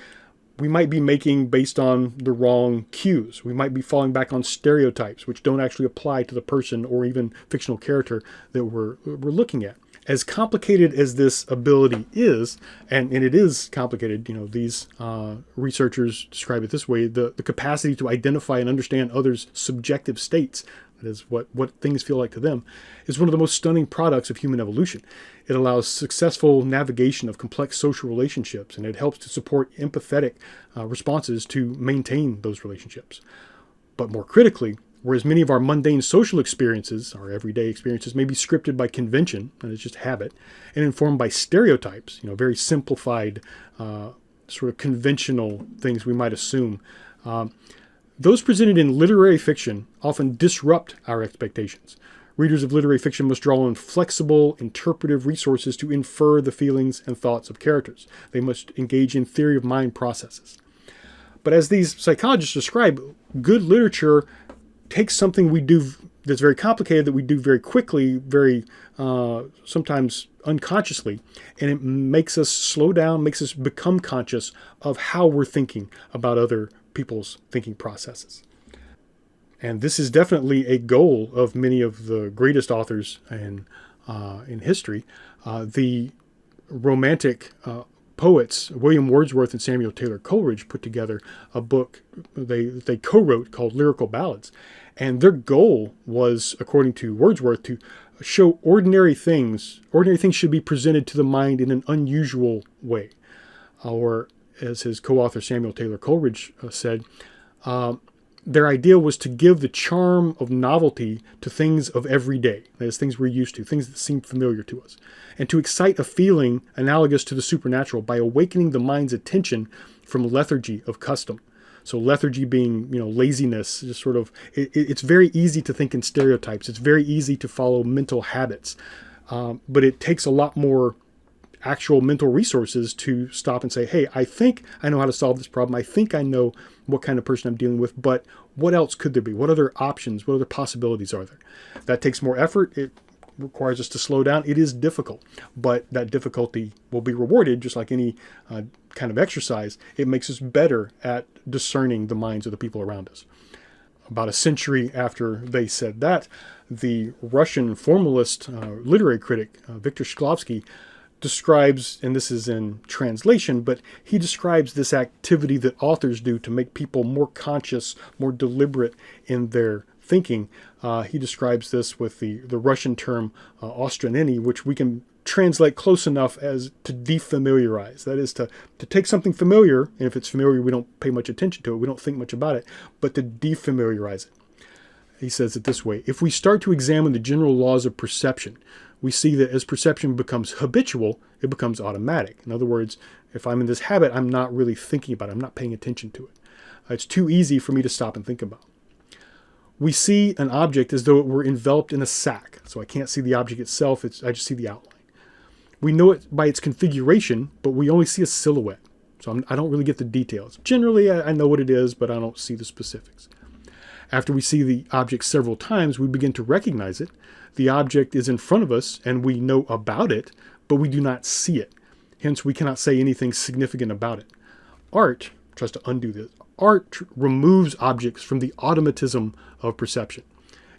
we might be making based on the wrong cues. We might be falling back on stereotypes, which don't actually apply to the person or even fictional character that we're looking at. As complicated as this ability is, and it is complicated, these researchers describe it this way, the capacity to identify and understand others' subjective states, that is what things feel like to them, is one of the most stunning products of human evolution. It allows successful navigation of complex social relationships, and it helps to support empathetic responses to maintain those relationships. But more critically, whereas many of our mundane social experiences, our everyday experiences, may be scripted by convention, and it's just habit, and informed by stereotypes, very simplified, sort of conventional things we might assume, those presented in literary fiction often disrupt our expectations. Readers of literary fiction must draw on flexible, interpretive resources to infer the feelings and thoughts of characters. They must engage in theory of mind processes. But as these psychologists describe, good literature takes something we do that's very complicated, that we do very quickly, very sometimes unconsciously, and it makes us slow down, makes us become conscious of how we're thinking about other people's thinking processes. And this is definitely a goal of many of the greatest authors in history. The Romantic poets, William Wordsworth and Samuel Taylor Coleridge, put together a book they co-wrote called Lyrical Ballads. And their goal was, according to Wordsworth, to show ordinary things should be presented to the mind in an unusual way. Or, as his co-author Samuel Taylor Coleridge said, their idea was to give the charm of novelty to things of every day, that is, things we're used to, things that seem familiar to us, and to excite a feeling analogous to the supernatural by awakening the mind's attention from lethargy of custom. So lethargy being, laziness, just sort of, it's very easy to think in stereotypes. It's very easy to follow mental habits. But it takes a lot more actual mental resources to stop and say, hey, I think I know how to solve this problem. I think I know what kind of person I'm dealing with, but what else could there be? What other options, what other possibilities are there? That takes more effort. It requires us to slow down. It is difficult, but that difficulty will be rewarded just like any kind of exercise. It makes us better at discerning the minds of the people around us. About a century after they said that, the Russian formalist literary critic Viktor Shklovsky describes, and this is in translation, but he describes this activity that authors do to make people more conscious, more deliberate in their thinking. He describes this with the Russian term ostranenie, which we can translate close enough as to defamiliarize. That is to take something familiar, and if it's familiar, we don't pay much attention to it, we don't think much about it, but to defamiliarize it. He says it this way: if we start to examine the general laws of perception, we see that as perception becomes habitual, it becomes automatic. In other words, if I'm in this habit, I'm not really thinking about it. I'm not paying attention to it. It's too easy for me to stop and think about. We see an object as though it were enveloped in a sack. So I can't see the object itself. I just see the outline. We know it by its configuration, but we only see a silhouette. So I don't really get the details. Generally, I know what it is, but I don't see the specifics. After we see the object several times, we begin to recognize it. The object is in front of us, and we know about it, but we do not see it. Hence, we cannot say anything significant about it. Art tries to undo this. Art removes objects from the automatism of perception.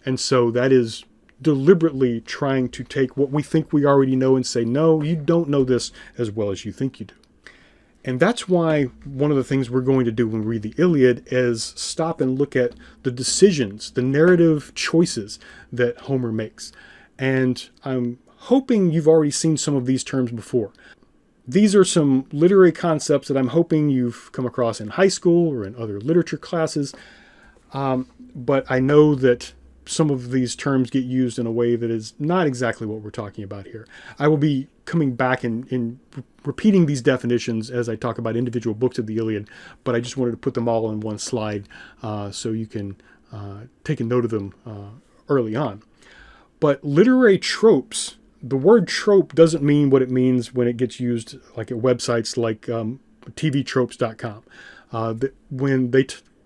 And so that is deliberately trying to take what we think we already know and say, no, you don't know this as well as you think you do. And that's why one of the things we're going to do when we read the Iliad is stop and look at the decisions, the narrative choices that Homer makes. And I'm hoping you've already seen some of these terms before. These are some literary concepts that I'm hoping you've come across in high school or in other literature classes. But I know that some of these terms get used in a way that is not exactly what we're talking about here. I will be coming back and repeating these definitions as I talk about individual books of the Iliad, but I just wanted to put them all in one slide so you can take a note of them early on. But literary tropes, the word trope doesn't mean what it means when it gets used like at websites like tvtropes.com.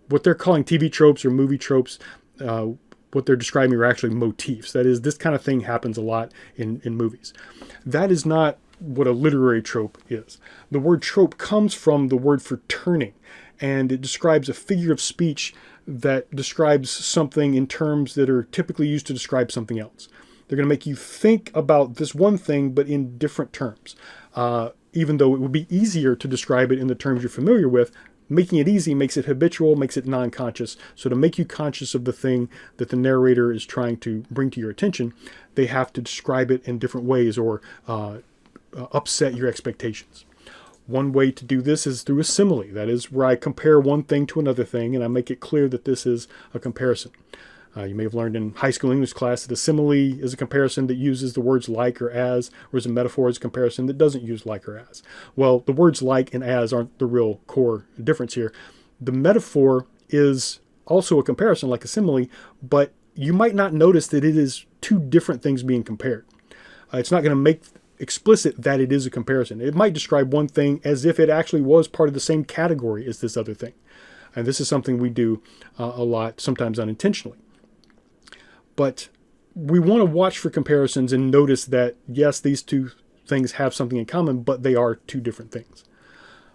What they're calling TV tropes or movie tropes, what they're describing are actually motifs. That is, this kind of thing happens a lot in movies. That is not what a literary trope is. The word trope comes from the word for turning, and it describes a figure of speech that describes something in terms that are typically used to describe something else. They're going to make you think about this one thing, but in different terms. Even though it would be easier to describe it in the terms you're familiar with, making it easy makes it habitual, makes it non-conscious. So to make you conscious of the thing that the narrator is trying to bring to your attention, they have to describe it in different ways or upset your expectations. One way to do this is through a simile. That is where I compare one thing to another thing and I make it clear that this is a comparison. You may have learned in high school English class that a simile is a comparison that uses the words like or as, whereas a metaphor is a comparison that doesn't use like or as. Well, the words like and as aren't the real core difference here. The metaphor is also a comparison like a simile, but you might not notice that it is two different things being compared. It's not going to make explicit that it is a comparison. It might describe one thing as if it actually was part of the same category as this other thing. And this is something we do a lot, sometimes unintentionally. But we want to watch for comparisons and notice that, yes, these two things have something in common, but they are two different things.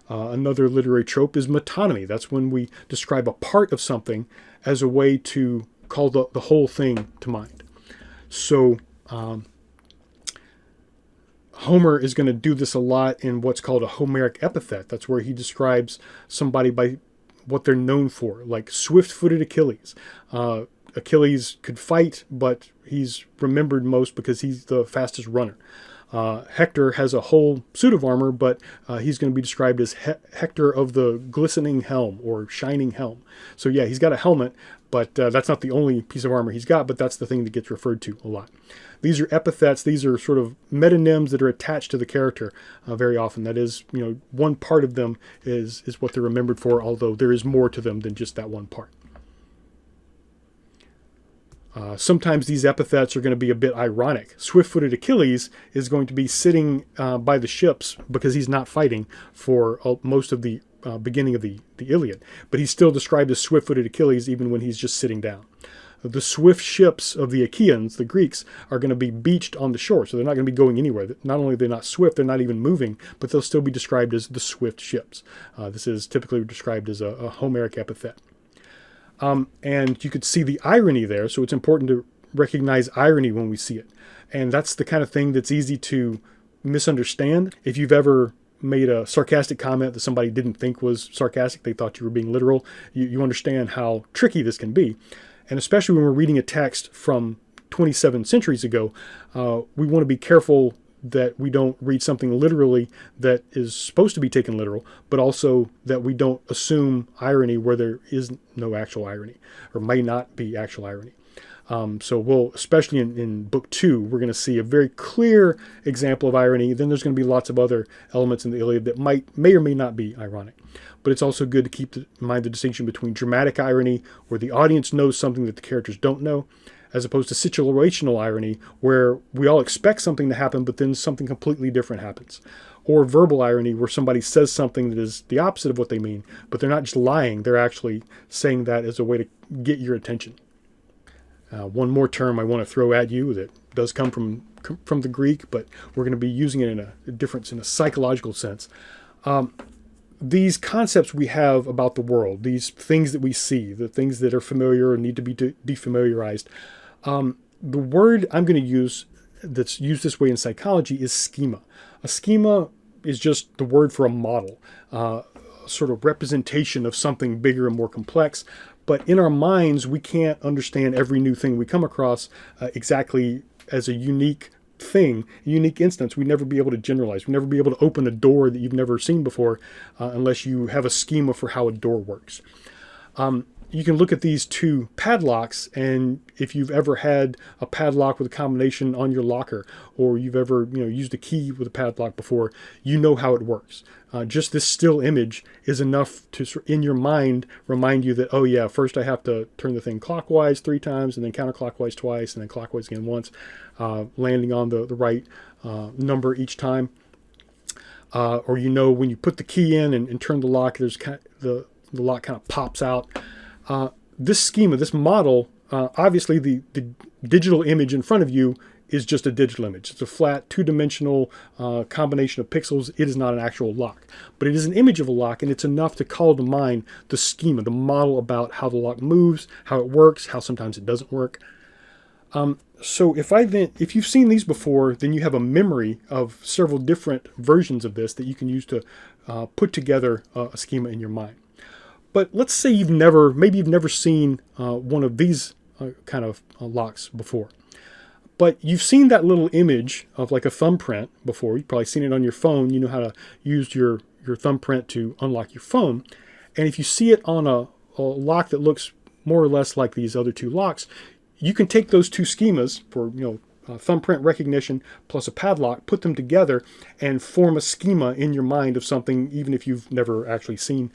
Another literary trope is metonymy. That's when we describe a part of something as a way to call the whole thing to mind. So Homer is going to do this a lot in what's called a Homeric epithet. That's where he describes somebody by what they're known for, like swift-footed Achilles. Achilles could fight, but he's remembered most because he's the fastest runner. Hector has a whole suit of armor, but he's going to be described as Hector of the glistening helm or shining helm. So yeah, he's got a helmet, but that's not the only piece of armor he's got, but that's the thing that gets referred to a lot. These are epithets. These are sort of metonyms that are attached to the character very often. That is, one part of them is what they're remembered for, although there is more to them than just that one part. Sometimes these epithets are going to be a bit ironic. Swift-footed Achilles is going to be sitting by the ships because he's not fighting for most of the beginning of the Iliad. But he's still described as swift-footed Achilles even when he's just sitting down. The swift ships of the Achaeans, the Greeks, are going to be beached on the shore, so they're not going to be going anywhere. Not only are they not swift, they're not even moving, but they'll still be described as the swift ships. This is typically described as a Homeric epithet. And you could see the irony there, so it's important to recognize irony when we see it. And that's the kind of thing that's easy to misunderstand. If you've ever made a sarcastic comment that somebody didn't think was sarcastic, they thought you were being literal, you understand how tricky this can be. And especially when we're reading a text from 27 centuries ago, we want to be careful that we don't read something literally that is supposed to be taken literal, but also that we don't assume irony where there is no actual irony, or may not be actual irony. So we'll, especially in book 2, we're going to see a very clear example of irony. Then there's going to be lots of other elements in the Iliad that may or may not be ironic. But it's also good to keep in mind the distinction between dramatic irony, where the audience knows something that the characters don't know, as opposed to situational irony, where we all expect something to happen, but then something completely different happens. Or verbal irony, where somebody says something that is the opposite of what they mean, but they're not just lying, they're actually saying that as a way to get your attention. One more term I want to throw at you that does come from the Greek, but we're going to be using it in a psychological sense. These concepts we have about the world, these things that we see, the things that are familiar or need to be defamiliarized, the word I'm going to use that's used this way in psychology is schema. A schema is just the word for a model, sort of representation of something bigger and more complex. But in our minds, we can't understand every new thing we come across exactly as a unique thing, a unique instance. We'd never be able to generalize. We'd never be able to open a door that you've never seen before unless you have a schema for how a door works. You can look at these two padlocks, and if you've ever had a padlock with a combination on your locker, or you've ever used a key with a padlock before, you know how it works. Just this still image is enough to, in your mind, remind you that, oh yeah, first I have to turn the thing clockwise 3 times, and then counterclockwise twice, and then clockwise again once, landing on the right number each time. Or when you put the key in and turn the lock, there's the lock kind of pops out. This schema, this model, obviously the digital image in front of you is just a digital image. It's a flat, two-dimensional combination of pixels. It is not an actual lock. But it is an image of a lock, and it's enough to call to mind the schema, the model about how the lock moves, how it works, how sometimes it doesn't work. So if you've seen these before, then you have a memory of several different versions of this that you can use to put together a schema in your mind. But let's say you've never seen one of these kind of locks before. But you've seen that little image of like a thumbprint before. You've probably seen it on your phone. You know how to use your thumbprint to unlock your phone. And if you see it on a lock that looks more or less like these other two locks, you can take those two schemas for thumbprint recognition plus a padlock, put them together, and form a schema in your mind of something, even if you've never actually seen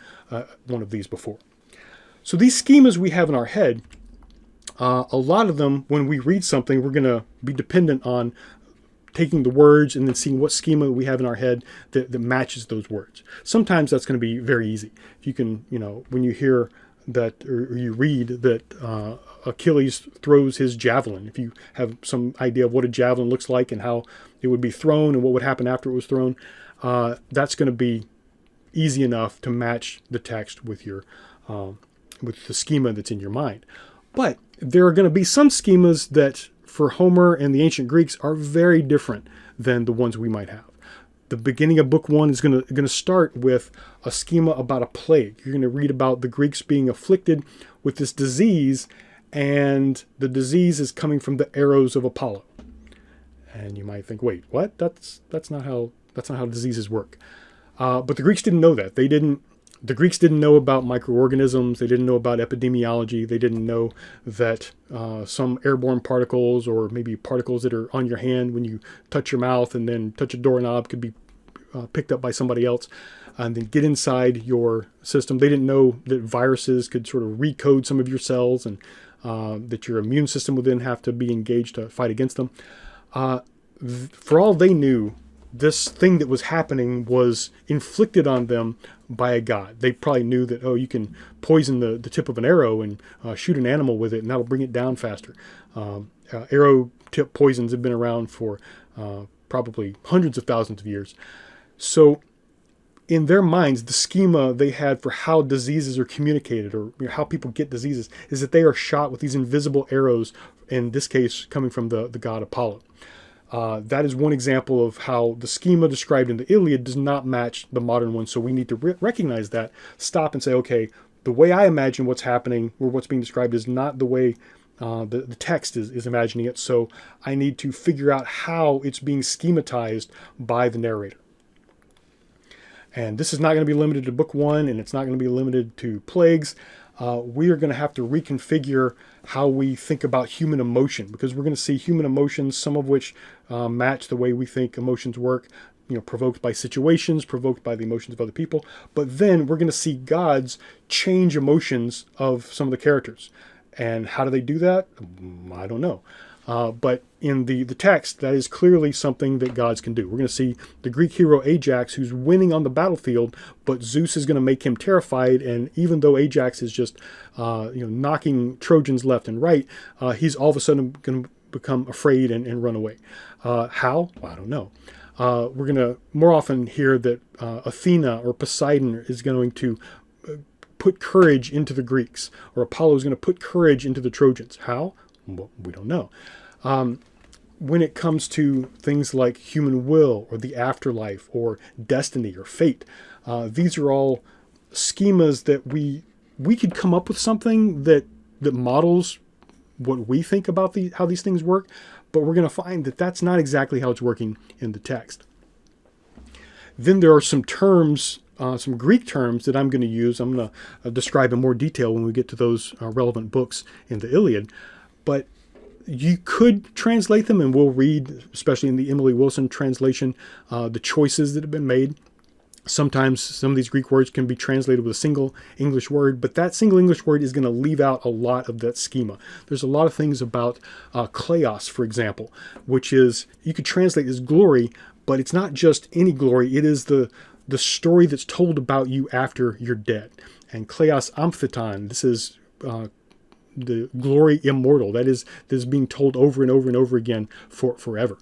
one of these before. So these schemas we have in our head, a lot of them, when we read something, we're going to be dependent on taking the words and then seeing what schema we have in our head that matches those words. Sometimes that's going to be very easy. If you can, when you hear that, or you read that Achilles throws his javelin, if you have some idea of what a javelin looks like and how it would be thrown and what would happen after it was thrown, that's going to be easy enough to match the text with your with the schema that's in your mind. But there are going to be some schemas that, for Homer and the ancient Greeks, are very different than the ones we might have. The beginning of book 1 is going to start with a schema about a plague. You're going to read about the Greeks being afflicted with this disease, and the disease is coming from the arrows of Apollo. And you might think, wait, what? That's not how diseases work. But the Greeks didn't know that. The Greeks didn't know about microorganisms. They didn't know about epidemiology. They didn't know that some airborne particles, or maybe particles that are on your hand when you touch your mouth and then touch a doorknob, could be picked up by somebody else and then get inside your system. They didn't know that viruses could sort of recode some of your cells, and that your immune system would then have to be engaged to fight against them. For all they knew, this thing that was happening was inflicted on them by a god. They probably knew that, oh, you can poison the tip of an arrow and shoot an animal with it, and that'll bring it down faster. Arrow tip poisons have been around for probably hundreds of thousands of years. So in their minds, the schema they had for how diseases are communicated, or how people get diseases, is that they are shot with these invisible arrows, in this case coming from the god Apollo. That is one example of how the schema described in the Iliad does not match the modern one. So we need to recognize that, stop and say, okay, the way I imagine what's happening, or what's being described, is not the way the text is imagining it. So I need to figure out how it's being schematized by the narrator. And this is not going to be limited to book one, and it's not going to be limited to plagues. We are going to have to reconfigure how we think about human emotion, because we're going to see human emotions, some of which match the way we think emotions work, provoked by situations, provoked by the emotions of other people. But then we're going to see gods change emotions of some of the characters. And how do they do that? I don't know. But in the text, that is clearly something that gods can do. We're going to see the Greek hero Ajax, who's winning on the battlefield, but Zeus is going to make him terrified. And even though Ajax is just knocking Trojans left and right, he's all of a sudden going to become afraid and run away. How? Well, I don't know. We're going to more often hear that Athena or Poseidon is going to put courage into the Greeks, or Apollo is going to put courage into the Trojans. How? Well, we don't know. When it comes to things like human will, or the afterlife, or destiny, or fate, these are all schemas that we could come up with something that models what we think about how these things work, but we're going to find that that's not exactly how it's working in the text. Then there are some terms, some Greek terms that I'm going to use. I'm going to describe in more detail when we get to those relevant books in the Iliad. But you could translate them, and we'll read, especially in the Emily Wilson translation, the choices that have been made. Sometimes some of these Greek words can be translated with a single English word, but that single English word is going to leave out a lot of that schema. There's a lot of things about kleos, for example, which is, you could translate as glory, but it's not just any glory. It is the story that's told about you after you're dead. And kleos amphiton, this is the glory immortal. That is being told over and over and over again forever.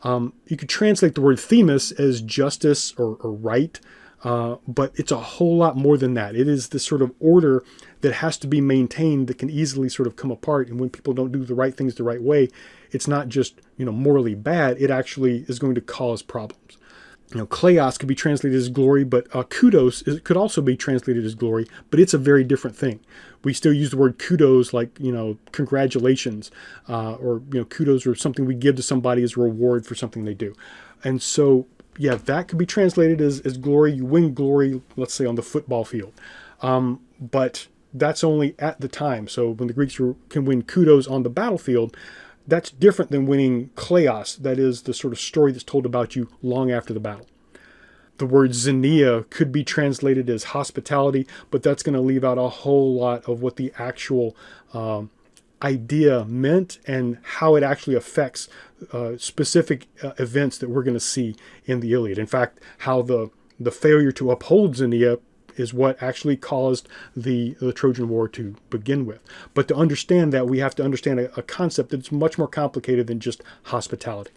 You could translate the word themis as justice or right, but it's a whole lot more than that. It is this sort of order that has to be maintained, that can easily sort of come apart. And when people don't do the right things the right way, it's not just morally bad. It actually is going to cause problems. Kleos could be translated as glory, but kudos could also be translated as glory, but it's a very different thing. We still use the word kudos like, congratulations, or, kudos are something we give to somebody as a reward for something they do. And so, yeah, that could be translated as glory. You win glory, let's say, on the football field. But that's only at the time. So when the Greeks can win kudos on the battlefield, that's different than winning kleos. That is the sort of story that's told about you long after the battle. The word xenia could be translated as hospitality, but that's going to leave out a whole lot of what the actual idea meant and how it actually affects specific events that we're going to see in the Iliad. In fact, how the failure to uphold xenia is what actually caused the Trojan War to begin with. But to understand that, we have to understand a concept that's much more complicated than just hospitality.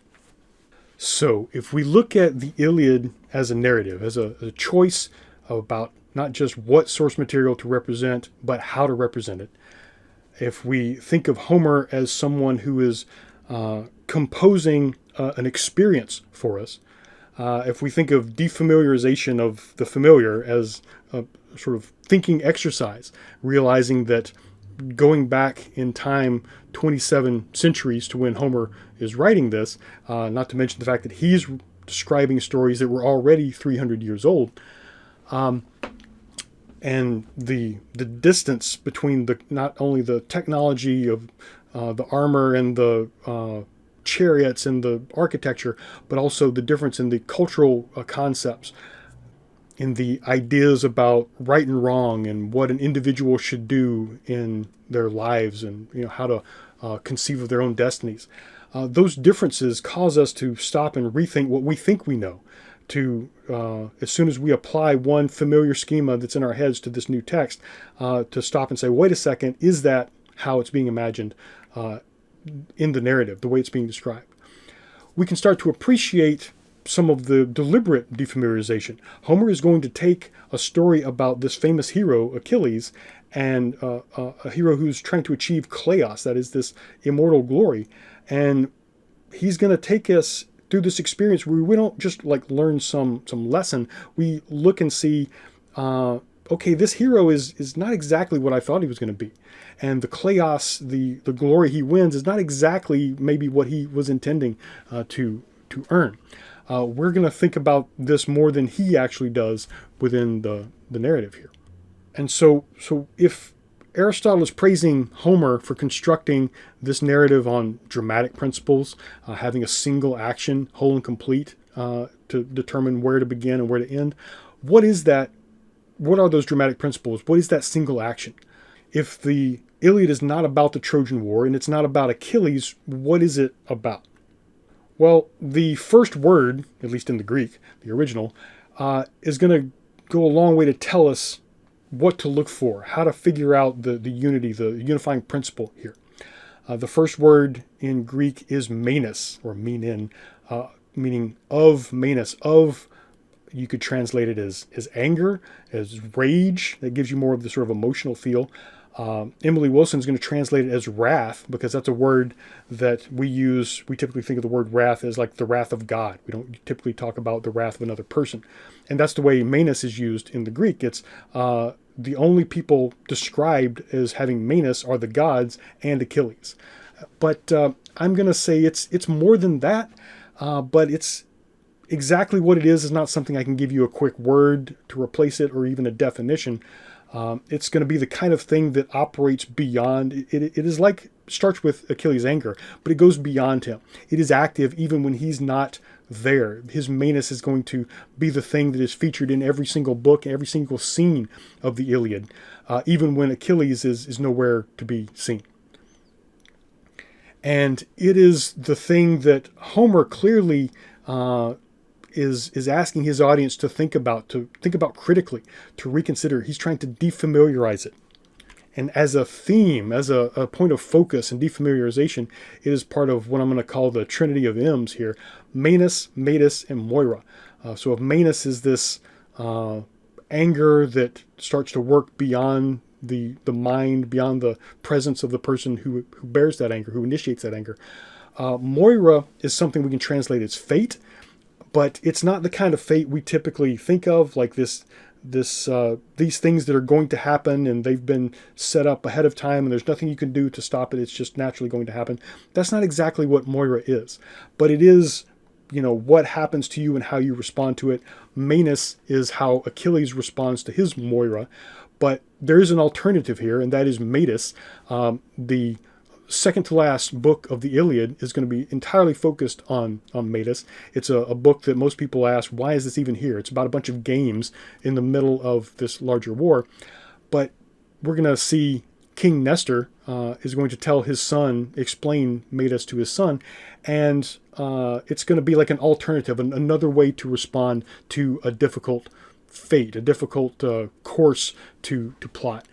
So if we look at the Iliad as a narrative, as a choice about not just what source material to represent, but how to represent it, if we think of Homer as someone who is composing an experience for us, if we think of defamiliarization of the familiar as a sort of thinking exercise, realizing that going back in time 27 centuries to when Homer is writing this, not to mention the fact that he's describing stories that were already 300 years old. And the distance between the not only the technology of the armor and the chariots and the architecture, but also the difference in the cultural concepts, in the ideas about right and wrong and what an individual should do in their lives, and how to conceive of their own destinies. Those differences cause us to stop and rethink what we think we know. To as soon as we apply one familiar schema that's in our heads to this new text, to stop and say, wait a second, is that how it's being imagined in the narrative, the way it's being described? We can start to appreciate some of the deliberate defamiliarization. Homer is going to take a story about this famous hero, Achilles, and a hero who's trying to achieve kleos, that is this immortal glory, and he's going to take us through this experience where we don't just like learn some lesson. We look and see, okay, this hero is not exactly what I thought he was going to be. And the kleos, the glory he wins, is not exactly maybe what he was intending to earn. We're going to think about this more than he actually does within the narrative here. And so if Aristotle is praising Homer for constructing this narrative on dramatic principles, having a single action, whole and complete, to determine where to begin and where to end. What is that? What are those dramatic principles? What is that single action? If the Iliad is not about the Trojan War and it's not about Achilles, what is it about? Well, the first word, at least in the Greek, the original, is going to go a long way to tell us what to look for, how to figure out the unity, the unifying principle here. The first word in Greek is menos, or menin, meaning of menos, of, you could translate it as anger, as rage. That gives you more of the sort of emotional feel. Emily Wilson is going to translate it as wrath, because that's a word that we use. We typically think of the word wrath as like the wrath of God. We don't typically talk about the wrath of another person. And that's the way menos is used in the Greek. It's the only people described as having menos are the gods and Achilles. But I'm going to say it's more than that, but it's exactly what it is not something I can give you a quick word to replace it or even a definition. It's going to be the kind of thing that operates beyond. It is like, starts with Achilles' anger, but it goes beyond him. It is active even when he's not there. His menos is going to be the thing that is featured in every single book, every single scene of the Iliad, even when Achilles is nowhere to be seen. And it is the thing that Homer clearly is asking his audience to think about critically, to reconsider. He's trying to defamiliarize it. And as a theme, as a point of focus and defamiliarization, it is part of what I'm going to call the Trinity of M's here: menos, metis, and moira. So if menos is this anger that starts to work beyond the mind, beyond the presence of the person who bears that anger, who initiates that anger. Moira is something we can translate as fate, but it's not the kind of fate we typically think of, like these things that are going to happen and they've been set up ahead of time and there's nothing you can do to stop it. It's just naturally going to happen. That's not exactly what moira is, but it is, what happens to you and how you respond to it. Menos is how Achilles responds to his moira, but there is an alternative here, and that is metis. The second to last book of the Iliad is going to be entirely focused on metis. It's a book that most people ask, why is this even here? It's about a bunch of games in the middle of this larger war. But we're going to see King Nestor is going to tell his son, explain metis to his son, and it's going to be like an alternative, another way to respond to a difficult fate, a difficult course to plot.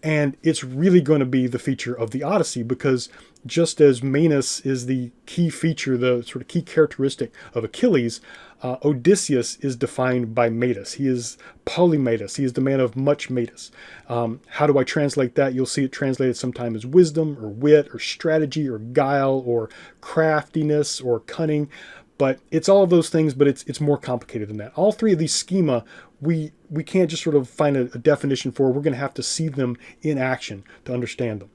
And it's really going to be the feature of the Odyssey, because just as menos is the key feature, the sort of key characteristic of Achilles, Odysseus is defined by metis. He is polymetis. He is the man of much metis. How do I translate that? You'll see it translated sometime as wisdom or wit or strategy or guile or craftiness or cunning. But it's all of those things, but it's more complicated than that. All three of these schema, we can't just sort of find a definition for. We're going to have to see them in action to understand them.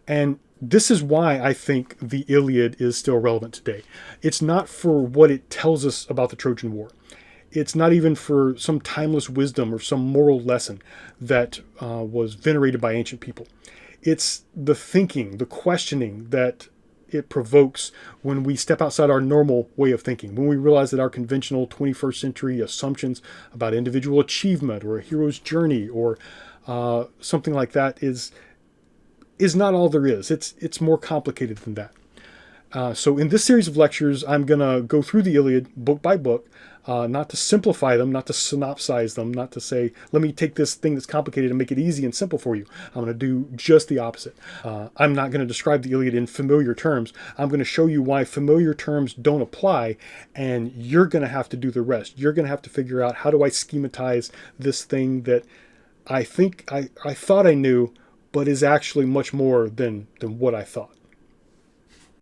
And this is why I think the Iliad is still relevant today. It's not for what it tells us about the Trojan War. It's not even for some timeless wisdom or some moral lesson that was venerated by ancient people. It's the thinking, the questioning that it provokes when we step outside our normal way of thinking, when we realize that our conventional 21st century assumptions about individual achievement or a hero's journey or something like that is not all there is. It's more complicated than that. So in this series of lectures, I'm going to go through the Iliad book by book, not to simplify them, not to synopsize them, not to say, let me take this thing that's complicated and make it easy and simple for you. I'm going to do just the opposite. I'm not going to describe the Iliad in familiar terms. I'm going to show you why familiar terms don't apply, and you're going to have to do the rest. You're going to have to figure out, how do I schematize this thing that I think I thought I knew, but is actually much more than what I thought.